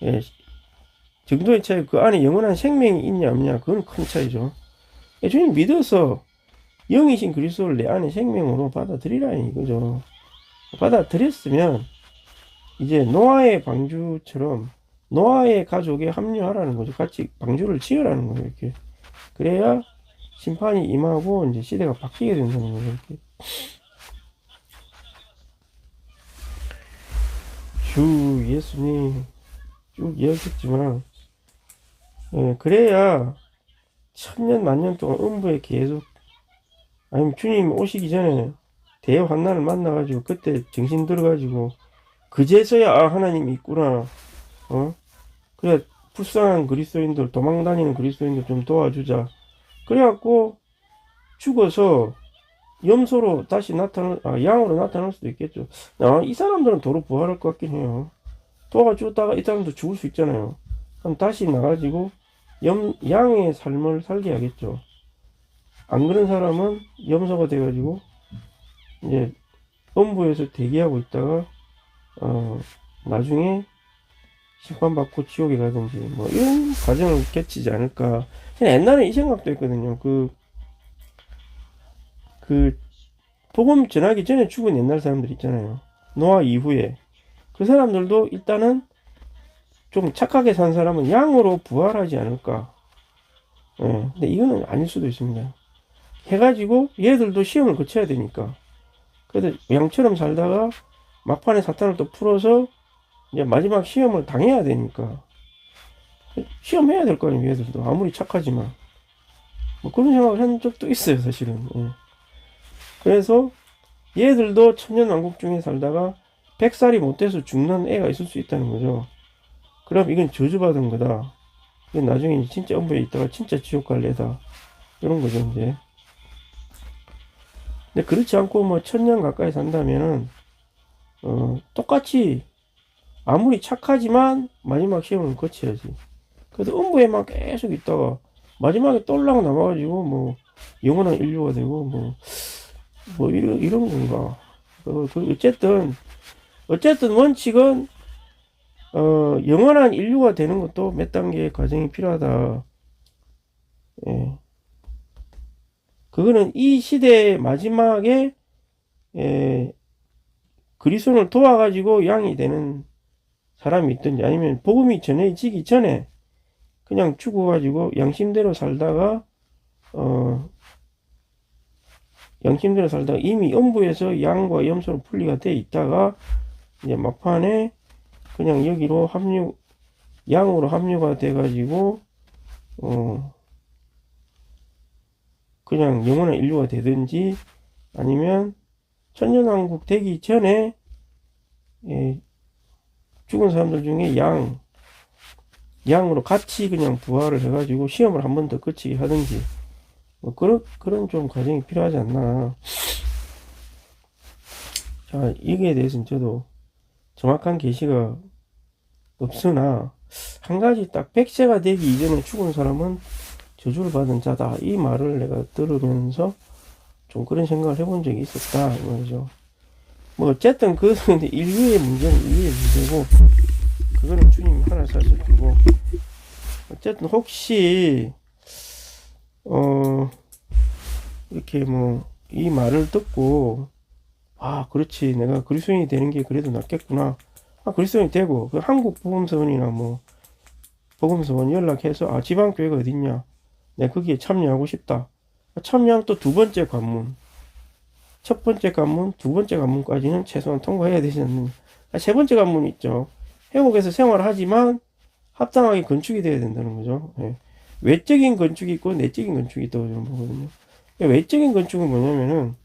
예, 정도의 차이, 그 안에 영원한 생명이 있냐 없냐, 그건 큰 차이죠. 예, 주님 믿어서 영이신 그리스도를 내 안에 생명으로 받아들이라, 이거죠. 받아들였으면 이제 노아의 방주처럼 노아의 가족에 합류하라는 거죠. 같이 방주를 지으라는 거예요, 이렇게. 그래야 심판이 임하고 이제 시대가 바뀌게 된다는 거예요, 이렇게. 주 예수님 쭉 이야기했지만, 그래야 천년 만년 동안 음부에 계속, 아니면 주님 오시기 전에 대환난을 만나가지고 그때 정신 들어가지고 그제서야 하나님이 있구나, 그래 불쌍한 그리스도인들, 도망다니는 그리스도인들 좀 도와주자, 그래갖고 죽어서 염소로 다시 양으로 나타날 수도 있겠죠. 이 사람들은 도로 부활할 것 같긴 해요. 도와주다가 이 사람도 죽을 수 있잖아요. 그럼 다시 나가지고 양의 삶을 살게 하겠죠. 안 그런 사람은 염소가 돼가지고 이제 음부에서 대기하고 있다가 나중에 심판받고 지옥에 가든지 뭐 이런 과정을 거치지 않을까. 옛날에 이 생각도 했거든요. 복음 전하기 전에 죽은 옛날 사람들 있잖아요. 노아 이후에. 그 사람들도 일단은 좀 착하게 산 사람은 양으로 부활하지 않을까. 근데 이거는 아닐 수도 있습니다. 해가지고 얘들도 시험을 거쳐야 되니까. 그래서 양처럼 살다가 막판에 사탄을 또 풀어서 이제 마지막 시험을 당해야 되니까. 시험해야 될 거 아니에요, 얘들도. 아무리 착하지만. 뭐 그런 생각을 한 적도 있어요, 사실은. 그래서 얘들도 천년왕국 중에 살다가 100살이 못 돼서 죽는 애가 있을 수 있다는 거죠. 그럼 이건 저주받은 거다. 이건 나중에 진짜 음부에 있다가 진짜 지옥 갈 애다. 이런 거죠, 이제. 근데 그렇지 않고 뭐 1000년 가까이 산다면은, 똑같이 아무리 착하지만 마지막 시험을 거쳐야지. 그래도 음부에만 계속 있다가 마지막에 똘랑 남아가지고 뭐 영원한 인류가 되고 뭐 이런 건가. 어쨌든 원칙은 영원한 인류가 되는 것도 몇 단계의 과정이 필요하다. 예. 그거는 이 시대의 마지막에 그리스도를 도와가지고 양이 되는 사람이 있든지 아니면 복음이 전해지기 전에 그냥 죽어가지고 양심대로 살다가 이미 음부에서 양과 염소로 분리가 돼 있다가 이제 막판에 그냥 여기로 양으로 합류가 돼가지고 그냥 영원한 인류가 되든지 아니면 천년왕국 되기 전에 죽은 사람들 중에 양으로 같이 그냥 부활을 해가지고 시험을 한 번 더 거치게 하든지 뭐 그런 좀 과정이 필요하지 않나. 자, 여기에 대해서는 저도 정확한 계시가 없으나 한 가지 딱 100세가 되기 이전에 죽은 사람은 저주를 받은 자다. 이 말을 내가 들으면서 좀 그런 생각을 해본 적이 있었다. 이거죠. 뭐 어쨌든 그것은 인류의 문제는 인류의 문제고 그거는 주님이 하나 사실 두고 어쨌든 혹시 이렇게 뭐 이 말을 듣고 그렇지 내가 그리스도인이 되는 게 그래도 낫겠구나. 그리스도인이 되고 그 한국 복음서원이나 뭐 복음서원 연락해서 지방교회가 어딨냐 내가 거기에 참여하고 싶다. 참여하면 또 두 번째 관문, 첫 번째 관문, 두 번째 관문까지는 최소한 통과해야 되지 않느냐. 세 번째 관문이 있죠. 회복에서 생활하지만 합당하게 건축이 돼야 된다는 거죠. 예. 외적인 건축이 있고 내적인 건축이 있다고 저는 보거든요. 외적인 건축은 뭐냐면은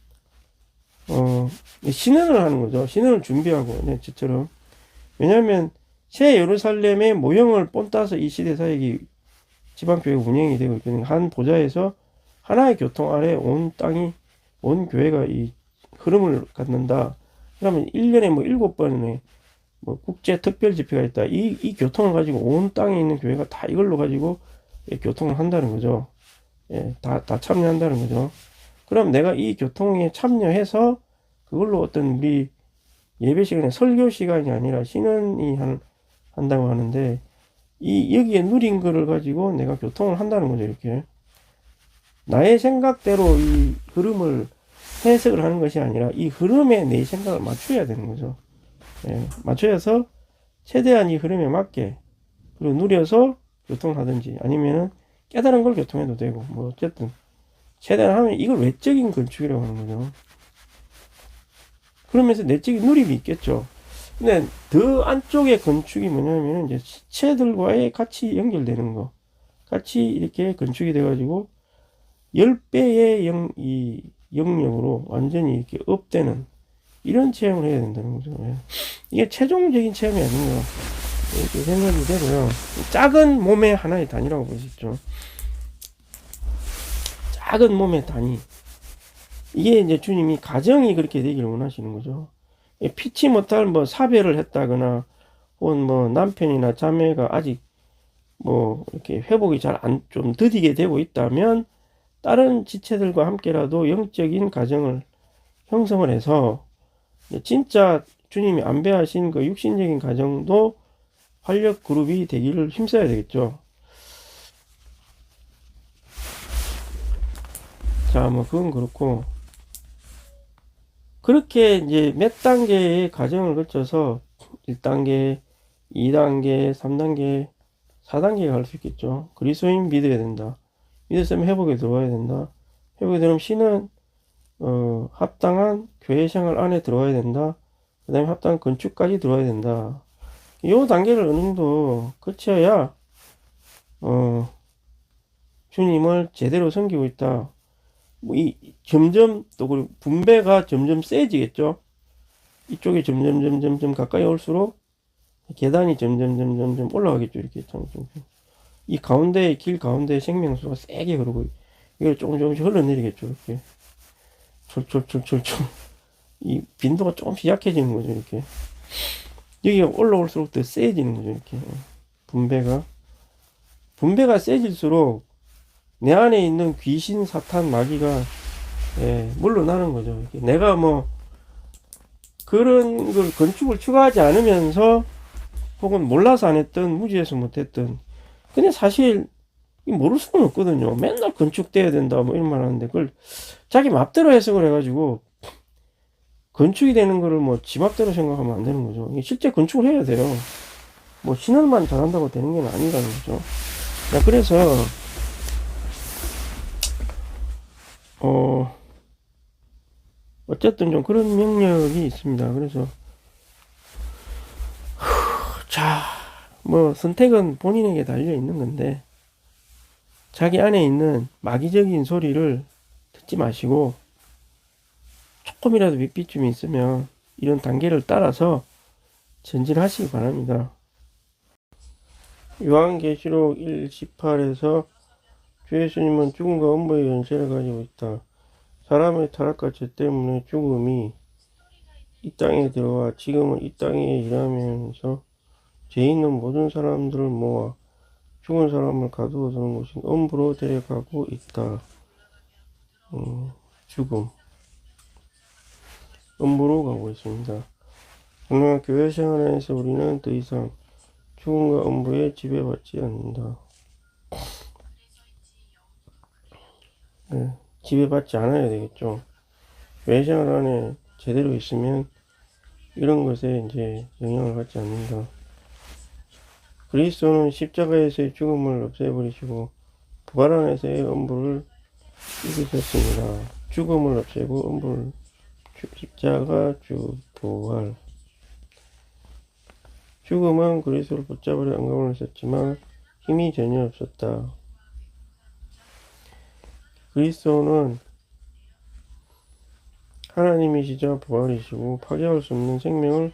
신원을 하는 거죠. 신원을 준비하고 저처럼. 왜냐하면 새 예루살렘의 모형을 본따서 이 시대 사역이 지방교회가 운영이 되고 있거든요. 한 보좌에서 하나의 교통 아래 온 땅이 온 교회가 이 흐름을 갖는다. 그러면 1년에 뭐 7번의 뭐 국제 특별 집회가 있다. 이 교통을 가지고 온 땅에 있는 교회가 다 이걸로 가지고 교통을 한다는 거죠. 예, 다 참여한다는 거죠. 그럼 내가 이 교통에 참여해서 그걸로 어떤 우리 예배 시간에 설교 시간이 아니라 신원이 한다고 하는데 여기에 누린 거를 가지고 내가 교통을 한다는 거죠. 이렇게 나의 생각대로 이 흐름을 해석을 하는 것이 아니라 이 흐름에 내 생각을 맞춰야 되는 거죠. 예, 맞춰서 최대한 이 흐름에 맞게 그리고 누려서 교통하든지 아니면은 깨달은 걸 교통해도 되고 뭐 어쨌든 최대한 하면 이걸 외적인 건축이라고 하는 거죠. 그러면서 내적인 누림이 있겠죠. 근데 더 안쪽의 건축이 뭐냐면은 이제 시체들과의 같이 연결되는 거, 같이 이렇게 건축이 돼가지고 10배의 이 영역으로 완전히 이렇게 업되는 이런 체험을 해야 된다는 거죠. 이게 최종적인 체험이 아닌가 이렇게 생각이 되고요. 작은 몸의 하나의 단위라고 볼 수 있죠. 작은 몸의 단위. 이게 이제 주님이 가정이 그렇게 되기를 원하시는 거죠. 피치 못할 뭐 사별을 했다거나 혹은 뭐 남편이나 자매가 아직 뭐 이렇게 회복이 좀 더디게 되고 있다면 다른 지체들과 함께라도 영적인 가정을 형성을 해서 진짜 주님이 안배하신 그 육신적인 가정도 활력 그룹이 되기를 힘써야 되겠죠. 자, 뭐 그건 그렇고 그렇게 이제 몇 단계의 과정을 거쳐서 1단계, 2단계, 3단계, 4단계에 갈 수 있겠죠. 그리스도인 믿어야 된다. 믿었으면 회복에 들어와야 된다. 회복에 들어오면 신은 합당한 교회 생활 안에 들어와야 된다. 그 다음에 합당한 건축까지 들어와야 된다. 이 단계를 어느 정도 거쳐야 주님을 제대로 섬기고 있다. 뭐 점점 또 그리고 분배가 점점 세지겠죠. 이쪽이 점점 가까이 올수록 계단이 점점 올라가겠죠. 이렇게 점점. 이 가운데, 길 가운데 생명수가 세게 흐르고, 이걸 조금씩 흘러내리겠죠. 이렇게. 철철철철철. 이 빈도가 조금씩 약해지는 거죠. 이렇게. 여기가 올라올수록 더 세지는 거죠. 이렇게. 분배가 세질수록 내 안에 있는 귀신, 사탄, 마귀가, 예, 물러나는 거죠. 이렇게. 내가 뭐, 그런 걸 건축을 추가하지 않으면서, 혹은 몰라서 안 했던, 무지해서 못했던, 근데 사실 모를 수는 없거든요. 맨날 건축돼야 된다 뭐 이런 말 하는데 그걸 자기 맘대로 해석을 해가지고 건축이 되는 거를 뭐 지 맘대로 생각하면 안 되는 거죠. 실제 건축을 해야 돼요. 뭐 신을만 잘한다고 되는 게 아니라는 거죠. 그래서 어쨌든 좀 그런 명령이 있습니다. 그래서 자, 뭐 선택은 본인에게 달려 있는 건데 자기 안에 있는 마귀적인 소리를 듣지 마시고 조금이라도 밑비춤이 있으면 이런 단계를 따라서 전진하시기 바랍니다. 요한계시록 1:18에서 주 예수님은 죽음과 음부의 연세를 가지고 있다. 사람의 타락과 죄 때문에 죽음이 이 땅에 들어와 지금은 이 땅에 일하면서 죄 있는 모든 사람들을 모아 죽은 사람을 가두어 두는 곳인 음부로 데려가고 있다. 죽음. 음부로 가고 있습니다. 그러나 교회 생활 안에서 우리는 더 이상 죽음과 음부에 지배받지 않는다. 네, 지배받지 않아야 되겠죠. 교회 생활 안에 제대로 있으면 이런 것에 이제 영향을 받지 않는다. 그리스도는 십자가에서의 죽음을 없애버리시고 부활 안에서의 음부를 이기셨습니다. 죽음을 없애고 음부를 십자가 부활. 죽음은 그리스도를 붙잡으려 안간힘을 썼지만 힘이 전혀 없었다. 그리스도는 하나님이시자 부활이시고 파괴할 수 없는 생명을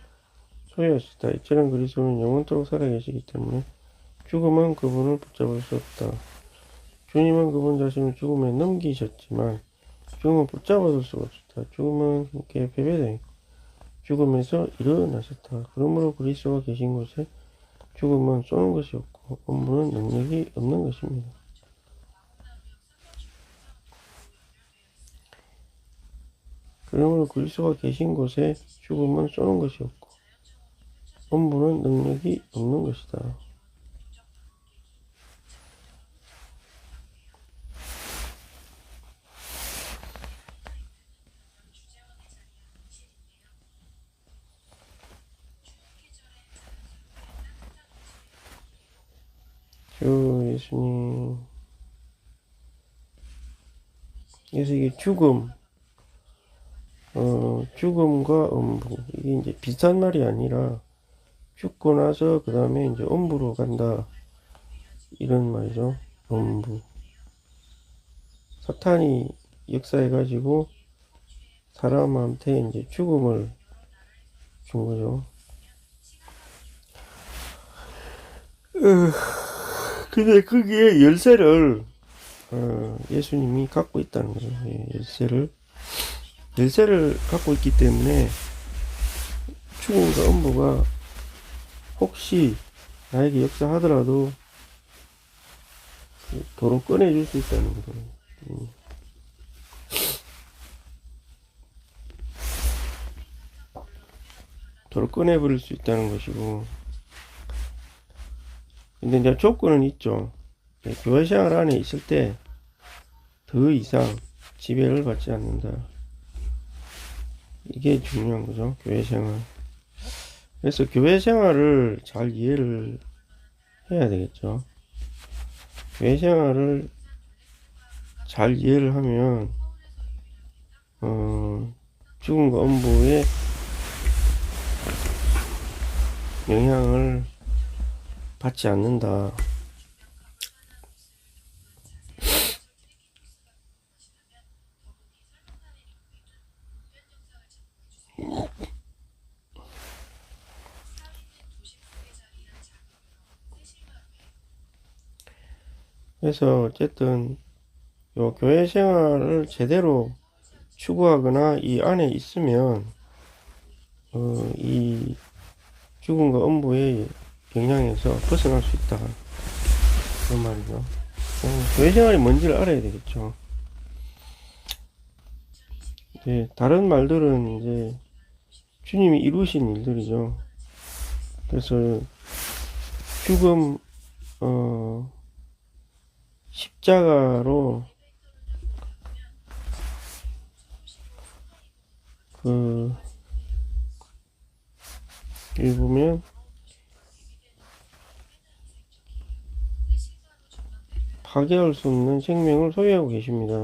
소유하셨다. 이처럼 그리스도는 영원토록 살아계시기 때문에 죽음은 그분을 붙잡을 수 없다. 주님은 그분 자신을 죽음에 넘기셨지만 죽음은 붙잡아둘 수가 없었다. 죽음은 그렇게 패배되고 죽음에서 일어나셨다. 그러므로 그리스도가 계신 곳에 죽음은 쏘는 것이 없고 음부는 능력이 없는 것입니다. 그러므로 그리스도가 계신 곳에 죽음은 쏘는 것이 없고 음부는 능력이 없는 것이다. 주 예수님. 그래서 이게 죽음과 음부. 이게 이제 비슷한 말이 아니라 죽고 나서 그 다음에 이제 음부로 간다. 이런 말이죠. 음부. 사탄이 역사해가지고 사람한테 이제 죽음을 준 거죠. 근데 그게 열쇠를 예수님이 갖고 있다는 거죠. 예, 열쇠를 갖고 있기 때문에 죽음과 음부가 혹시 나에게 역사하더라도 도로 꺼내줄 수 있다는 거죠. 도로 꺼내버릴 수 있다는 것이고, 근데 이제 조건은 있죠. 교회 생활 안에 있을 때 더 이상 지배를 받지 않는다. 이게 중요한 거죠. 교회 생활. 그래서 교회 생활을 잘 이해를 해야 되겠죠. 교회 생활을 잘 이해를 하면 죽음과 음부의 영향을 받지 않는다. 그래서 어쨌든 요 교회 생활을 제대로 추구하거나 이 안에 있으면 이 죽음과 음부의 영향에서 벗어날 수 있다 그런 말이죠. 교회 생활이 뭔지를 알아야 되겠죠. 네, 다른 말들은 이제 주님이 이루신 일들이죠. 그래서 죽음, 십자가로 그 여기 보면 파괴할 수 없는 생명을 소유하고 계십니다.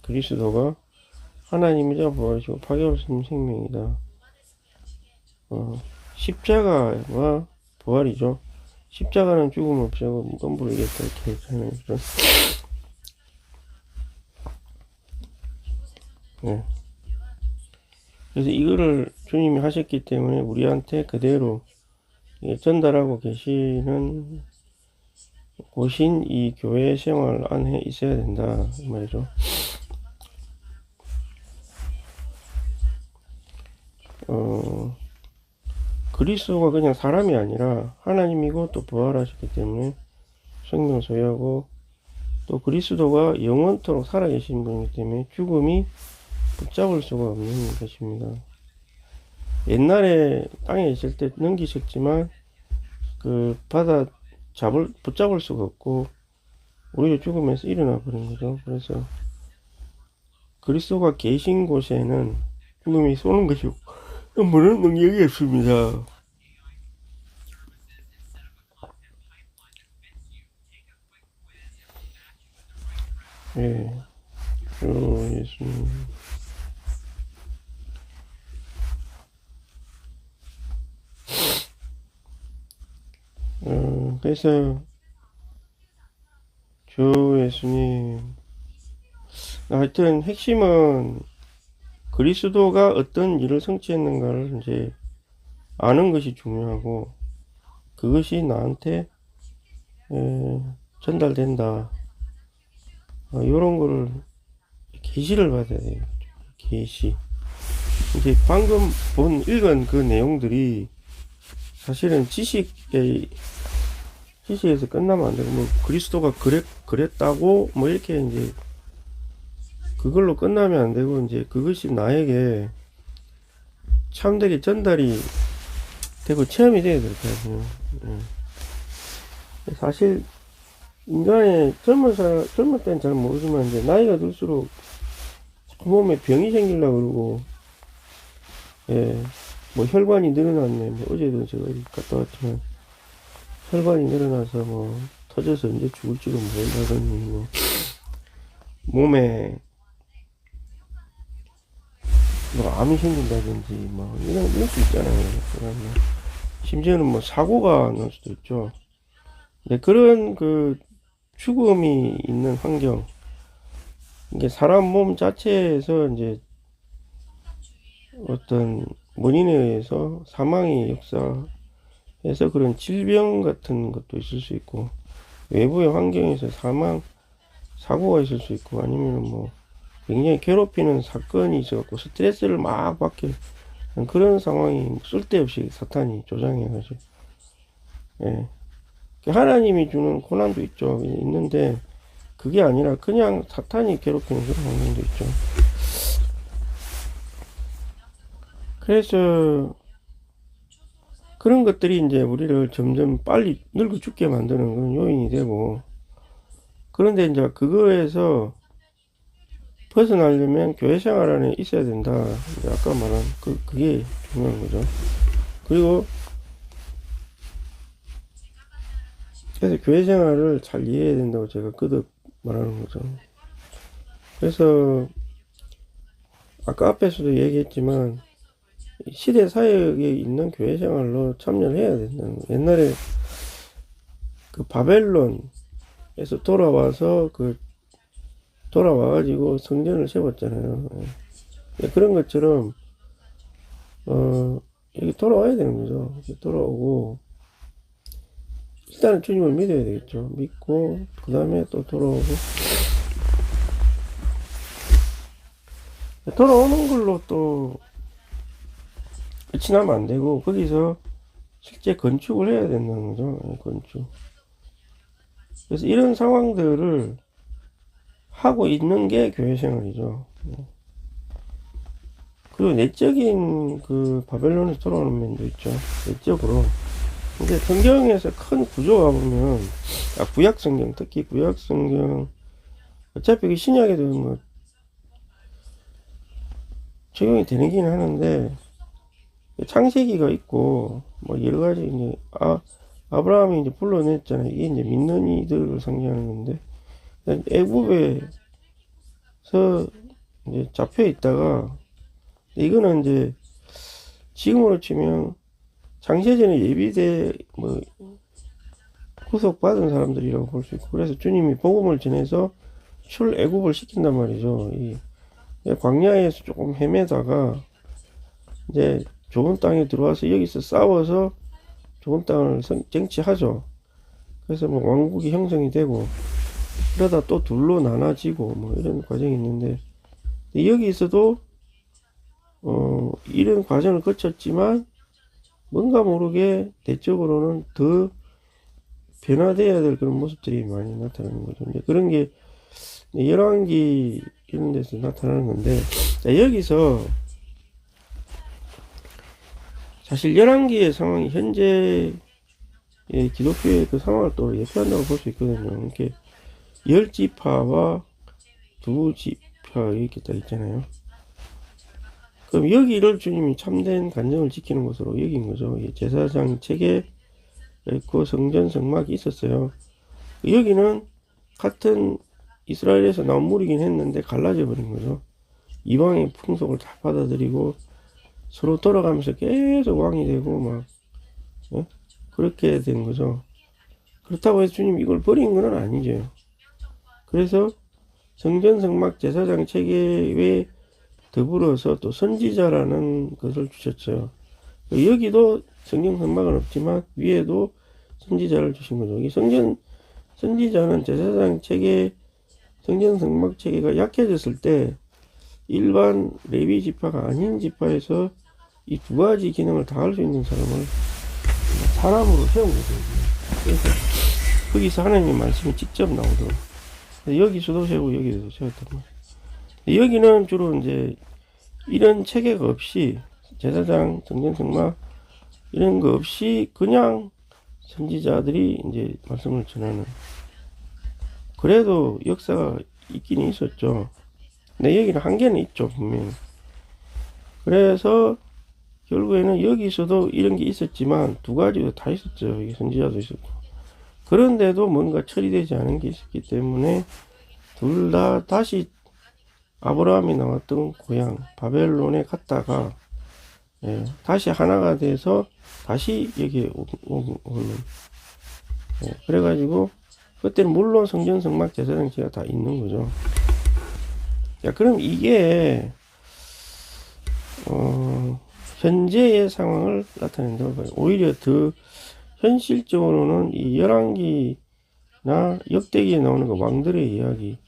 그리스도가 하나님이자 부활이시고 파괴할 수 없는 생명이다. 십자가와 부활이죠. 십자가는 죽음 없이 하고 음부를 이겼다 이렇게 했잖아요. 네. 그래서 이거를 주님이 하셨기 때문에 우리한테 그대로 전달하고 계시는 곳인 이 교회 생활 안에 있어야 된다 이 말이죠. 그리스도가 그냥 사람이 아니라 하나님이고 또 부활하셨기 때문에 생명을 소유하고 또 그리스도가 영원토록 살아계신 분이기 때문에 죽음이 붙잡을 수가 없는 것입니다. 옛날에 땅에 있을 때 넘기셨지만 그 붙잡을 수가 없고 오히려 죽음에서 일어나 버린 거죠. 그래서 그리스도가 계신 곳에는 죽음이 쏘는 것이고 음부는 능력이 없습니다. 예, 예수님. 그래서 주 예수님 하여튼 핵심은 그리스도가 어떤 일을 성취했는가를 이제 아는 것이 중요하고 그것이 나한테 전달된다. 이런 거를 계시를 받아야 돼요. 계시. 이제 방금 읽은 그 내용들이 사실은 지식에서 끝나면 안 되고, 뭐, 그리스도가 그랬다고, 뭐, 이렇게 이제, 그걸로 끝나면 안 되고, 이제, 그것이 나에게 참되게 전달이 되고, 체험이 돼야 될 거예요. 사실, 인간의 젊을 때는 잘 모르지만, 이제, 나이가 들수록, 몸에 병이 생기려고 그러고, 예, 뭐, 혈관이 늘어났네. 뭐, 어제도 제가 갔다 왔지만, 혈관이 늘어나서 뭐 터져서 이제 죽을지도 모른다더니 뭐 몸에 뭐 암이 생긴다든지 뭐 이럴 수 있잖아요. 심지어는 뭐 사고가 날 수도 있죠. 근데 그런 그 죽음이 있는 환경, 이게 사람 몸 자체에서 이제 어떤 원인에 의해서 사망의 역사에서 그런 질병 같은 것도 있을 수 있고, 외부의 환경에서 사고가 있을 수 있고, 아니면 뭐 굉장히 괴롭히는 사건이 있어갖고 스트레스를 막 받게 그런 상황이 쓸데없이 사탄이 조장해가지고, 예. 하나님이 주는 고난도 있는데 그게 아니라 그냥 사탄이 괴롭히는 그런 환경도 있죠. 그래서 그런 것들이 이제 우리를 점점 빨리 늙어 죽게 만드는 그런 요인이 되고, 그런데 이제 그거에서 벗어나려면 교회 생활 안에 있어야 된다. 이제 아까 말한 그게 중요한 거죠. 그리고 그래서 교회 생활을 잘 이해해야 된다고 제가 거듭 말하는 거죠. 그래서 아까 앞에서도 얘기했지만 시대 사역에 있는 교회 생활로 참여를 해야 된다는 거예요. 옛날에 그 바벨론에서 돌아와가지고 성전을 세웠잖아요. 그런 것처럼 여기 돌아와야 되는 거죠. 돌아오고 일단은 주님을 믿어야 되겠죠. 믿고 그 다음에 또 돌아오고, 돌아오는 걸로 또 끝이 나면 안 되고 거기서 실제 건축을 해야 된다는 거죠. 건축. 그래서 이런 상황들을 하고 있는 게 교회 생활이죠. 그리고 내적인 그 바벨론에서 돌아오는 면도 있죠. 내적으로. 근데 성경에서 큰 구조가 보면, 구약 성경, 특히 구약 성경, 어차피 그 신약에도 뭐 적용이 되긴 하는데, 창세기가 있고, 뭐 여러 가지 이제, 아브라함이 이제 불러냈잖아요. 이게 이제 믿는 이들을 상징하는 건데, 애굽에서 이제 잡혀 있다가, 이거는 이제 지금으로 치면 장세전에 예비대 뭐 구속받은 사람들이라고 볼 수 있고, 그래서 주님이 복음을 전해서 출애굽을 시킨단 말이죠. 이 광야에서 조금 헤매다가 이제 좋은 땅에 들어와서 여기서 싸워서 좋은 땅을 쟁취하죠. 그래서 뭐 왕국이 형성이 되고, 그러다 또 둘로 나눠지고 뭐 이런 과정이 있는데, 여기서도 이런 과정을 거쳤지만 뭔가 모르게 내적으로는 더 변화돼야 될 그런 모습들이 많이 나타나는 거죠. 이제 그런 게 열왕기 이런 데서 나타나는 건데, 여기서 사실 열왕기의 상황이 현재 기독교의 그 상황을 또 예표한다고 볼 수 있거든요. 이렇게 10지파와 2지파 이렇게 딱 있잖아요. 그럼 여기를 주님이 참된 간증을 지키는 곳으로 여긴 거죠. 제사장 체계 있고 성전 성막이 있었어요. 여기는 같은 이스라엘에서 나온 무리긴 했는데 갈라져 버린 거죠. 이방의 풍속을 다 받아들이고 서로 돌아가면서 계속 왕이 되고 막 그렇게 된 거죠. 그렇다고 해서 주님 이걸 버린 건 아니죠. 그래서 성전 성막 제사장 체계에 더불어서 또 선지자라는 것을 주셨죠. 여기도 성경 성막은 없지만 위에도 선지자를 주신 거죠. 이 선지자는 제사장 체계, 성전 성막 체계가 약해졌을 때 일반 레위 지파가 아닌 지파에서 이 두 가지 기능을 다 할 수 있는 사람으로 세운 거죠. 그래서 거기서 하나님의 말씀이 직접 나오더라고요. 여기서도 세우고 여기서도 세웠단 말이에요. 여기는 주로 이제 이런 체계가 없이 제사장, 성전 성막 이런 거 없이 그냥 선지자들이 이제 말씀을 전하는, 그래도 역사가 있긴 있었죠. 근데 여기는 한계는 있죠, 분명히. 그래서 결국에는 여기서도 이런 게 있었지만 두 가지도 다 있었죠. 여기 선지자도 있었고. 그런데도 뭔가 처리되지 않은 게 있었기 때문에 둘 다 다시 아브라함이 나왔던 고향 바벨론에 갔다가 다시 하나가 돼서 다시 여기에 오는. 그래가지고 그때는 물론 성전 성막 제사장제가 다 있는 거죠. 야, 그럼 이게 현재의 상황을 나타낸다고 봐요. 오히려 더 현실적으로는 이 열왕기나 역대기에 나오는 그 왕들의 이야기가,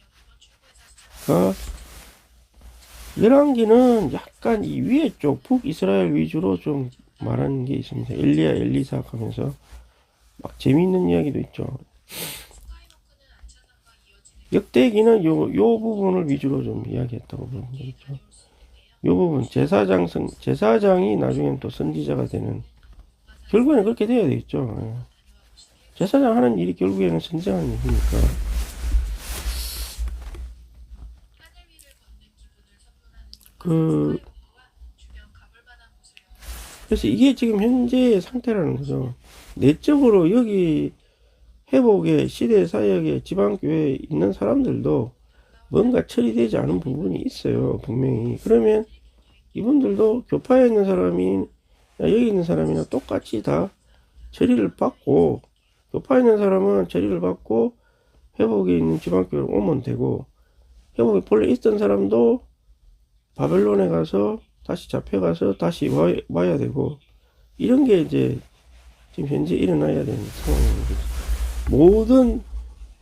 열왕기는 약간 이 위에 쪽 북이스라엘 위주로 좀 말하는 게 있습니다. 엘리야 엘리사 하면서 막 재미있는 이야기도 있죠. 역대기는 요 부분을 위주로 좀 이야기했다고 보면 되겠죠. 요 부분 제사장이 나중엔 또 선지자가 되는, 결국에는 그렇게 돼야 되겠죠. 제사장 하는 일이 결국에는 선지자하는 일이니까. 그래서 이게 지금 현재의 상태라는 거죠. 내적으로 여기 회복의 시대 사역의 지방교회에 있는 사람들도 뭔가 처리되지 않은 부분이 있어요, 분명히. 그러면 이분들도 교파에 있는 사람이 여기 있는 사람이나 똑같이 다 처리를 받고, 교파에 있는 사람은 처리를 받고 회복에 있는 지방교회로 오면 되고, 회복에 본래 있던 사람도 바벨론에 가서 다시 잡혀가서 다시 와야 되고, 이런 게 이제 지금 현재 일어나야 되는 상황인 거죠. 모든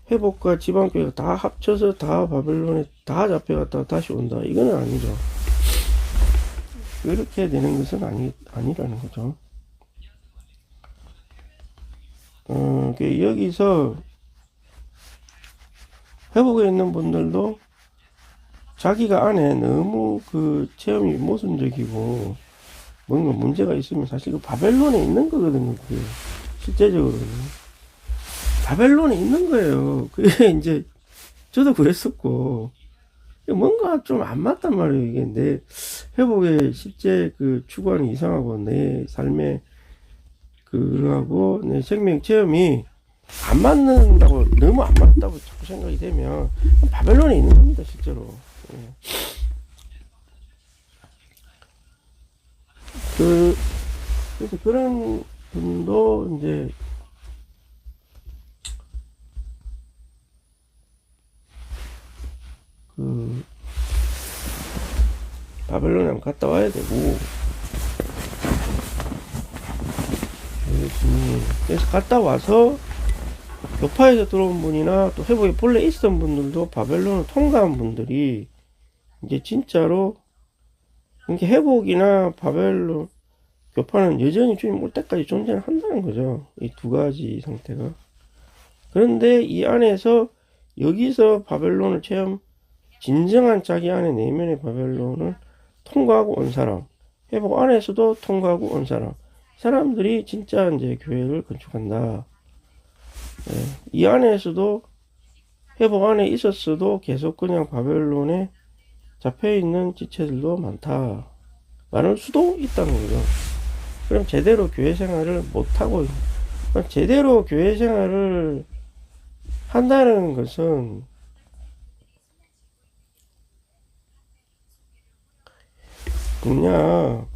회복과 지방교회가 다 합쳐서 다 바벨론에 다 잡혀갔다가 다시 온다. 이거는 아니죠. 그렇게 되는 것은 아니라는 거죠. 여기서 회복에 있는 분들도 자기가 안에 너무 그 체험이 모순적이고 뭔가 문제가 있으면 사실 그 바벨론에 있는 거거든요. 그게 실제적으로는 바벨론에 있는 거예요. 그게 이제 저도 그랬었고 뭔가 좀 안 맞단 말이에요. 이게 내 회복에 실제 그 추구하는 이상하고 내 삶의 그하고 내 생명 체험이 안 맞는다고, 너무 안 맞다고 자꾸 생각이 되면 바벨론에 있는 겁니다, 실제로. 예. 그래서 그런 분도 이제 그 바벨론에 한번 갔다 와야 되고, 그래서 갔다 와서 교파에서 들어온 분이나 또 회복에 본래 있었던 분들도 바벨론을 통과한 분들이 이제 진짜로 이렇게 회복이나 바벨론 교파는 여전히 주님 올 때까지 존재를 한다는 거죠. 이 두 가지 상태가. 그런데 이 안에서 여기서 바벨론을 체험, 진정한 자기 안에 내면의 바벨론을 통과하고 온 사람, 회복 안에서도 통과하고 온 사람, 사람들이 진짜 이제 교회를 건축한다. 예, 이 안에서도 회복 안에 있었어도 계속 그냥 바벨론에 잡혀있는 지체들도 많다. 많을 수도 있다는 거죠. 그럼 제대로 교회 생활을 못하고, 제대로 교회 생활을 한다는 것은 그냥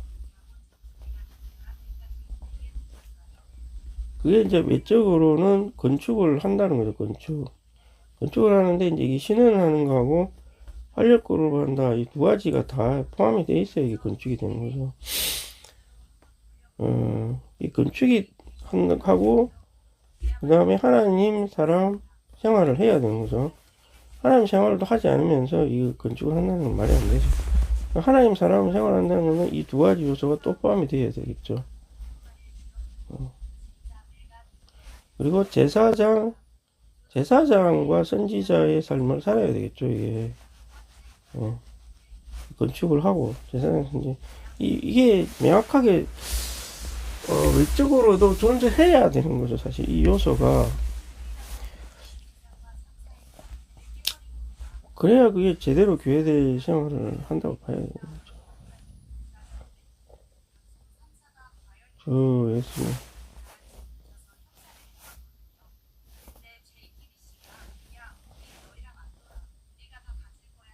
그게 이제 외적으로는 건축을 한다는 거죠. 건축을 하는데 이제 이게 신을 하는 거하고 활력구를 한다, 이 두 가지가 다 포함이 돼 있어야 이게 건축이 되는 거죠. 이 건축이 하고 그 다음에 하나님 사람 생활을 해야 되는 거죠. 하나님 생활도 하지 않으면서 이 건축을 한다는 건 말이 안 되죠. 하나님 사람 생활한다는 거는 이 두 가지 요소가 또 포함이 되어야 되겠죠. 그리고 제사장과 선지자의 삶을 살아야 되겠죠. 이게 건축을 하고 제사장 선지 이게 명확하게 외적으로도 존재해야 되는 거죠. 사실 이 요소가 그래야 그게 제대로 교회대 생활을 한다고 봐야 되는 거죠. 저 예수님.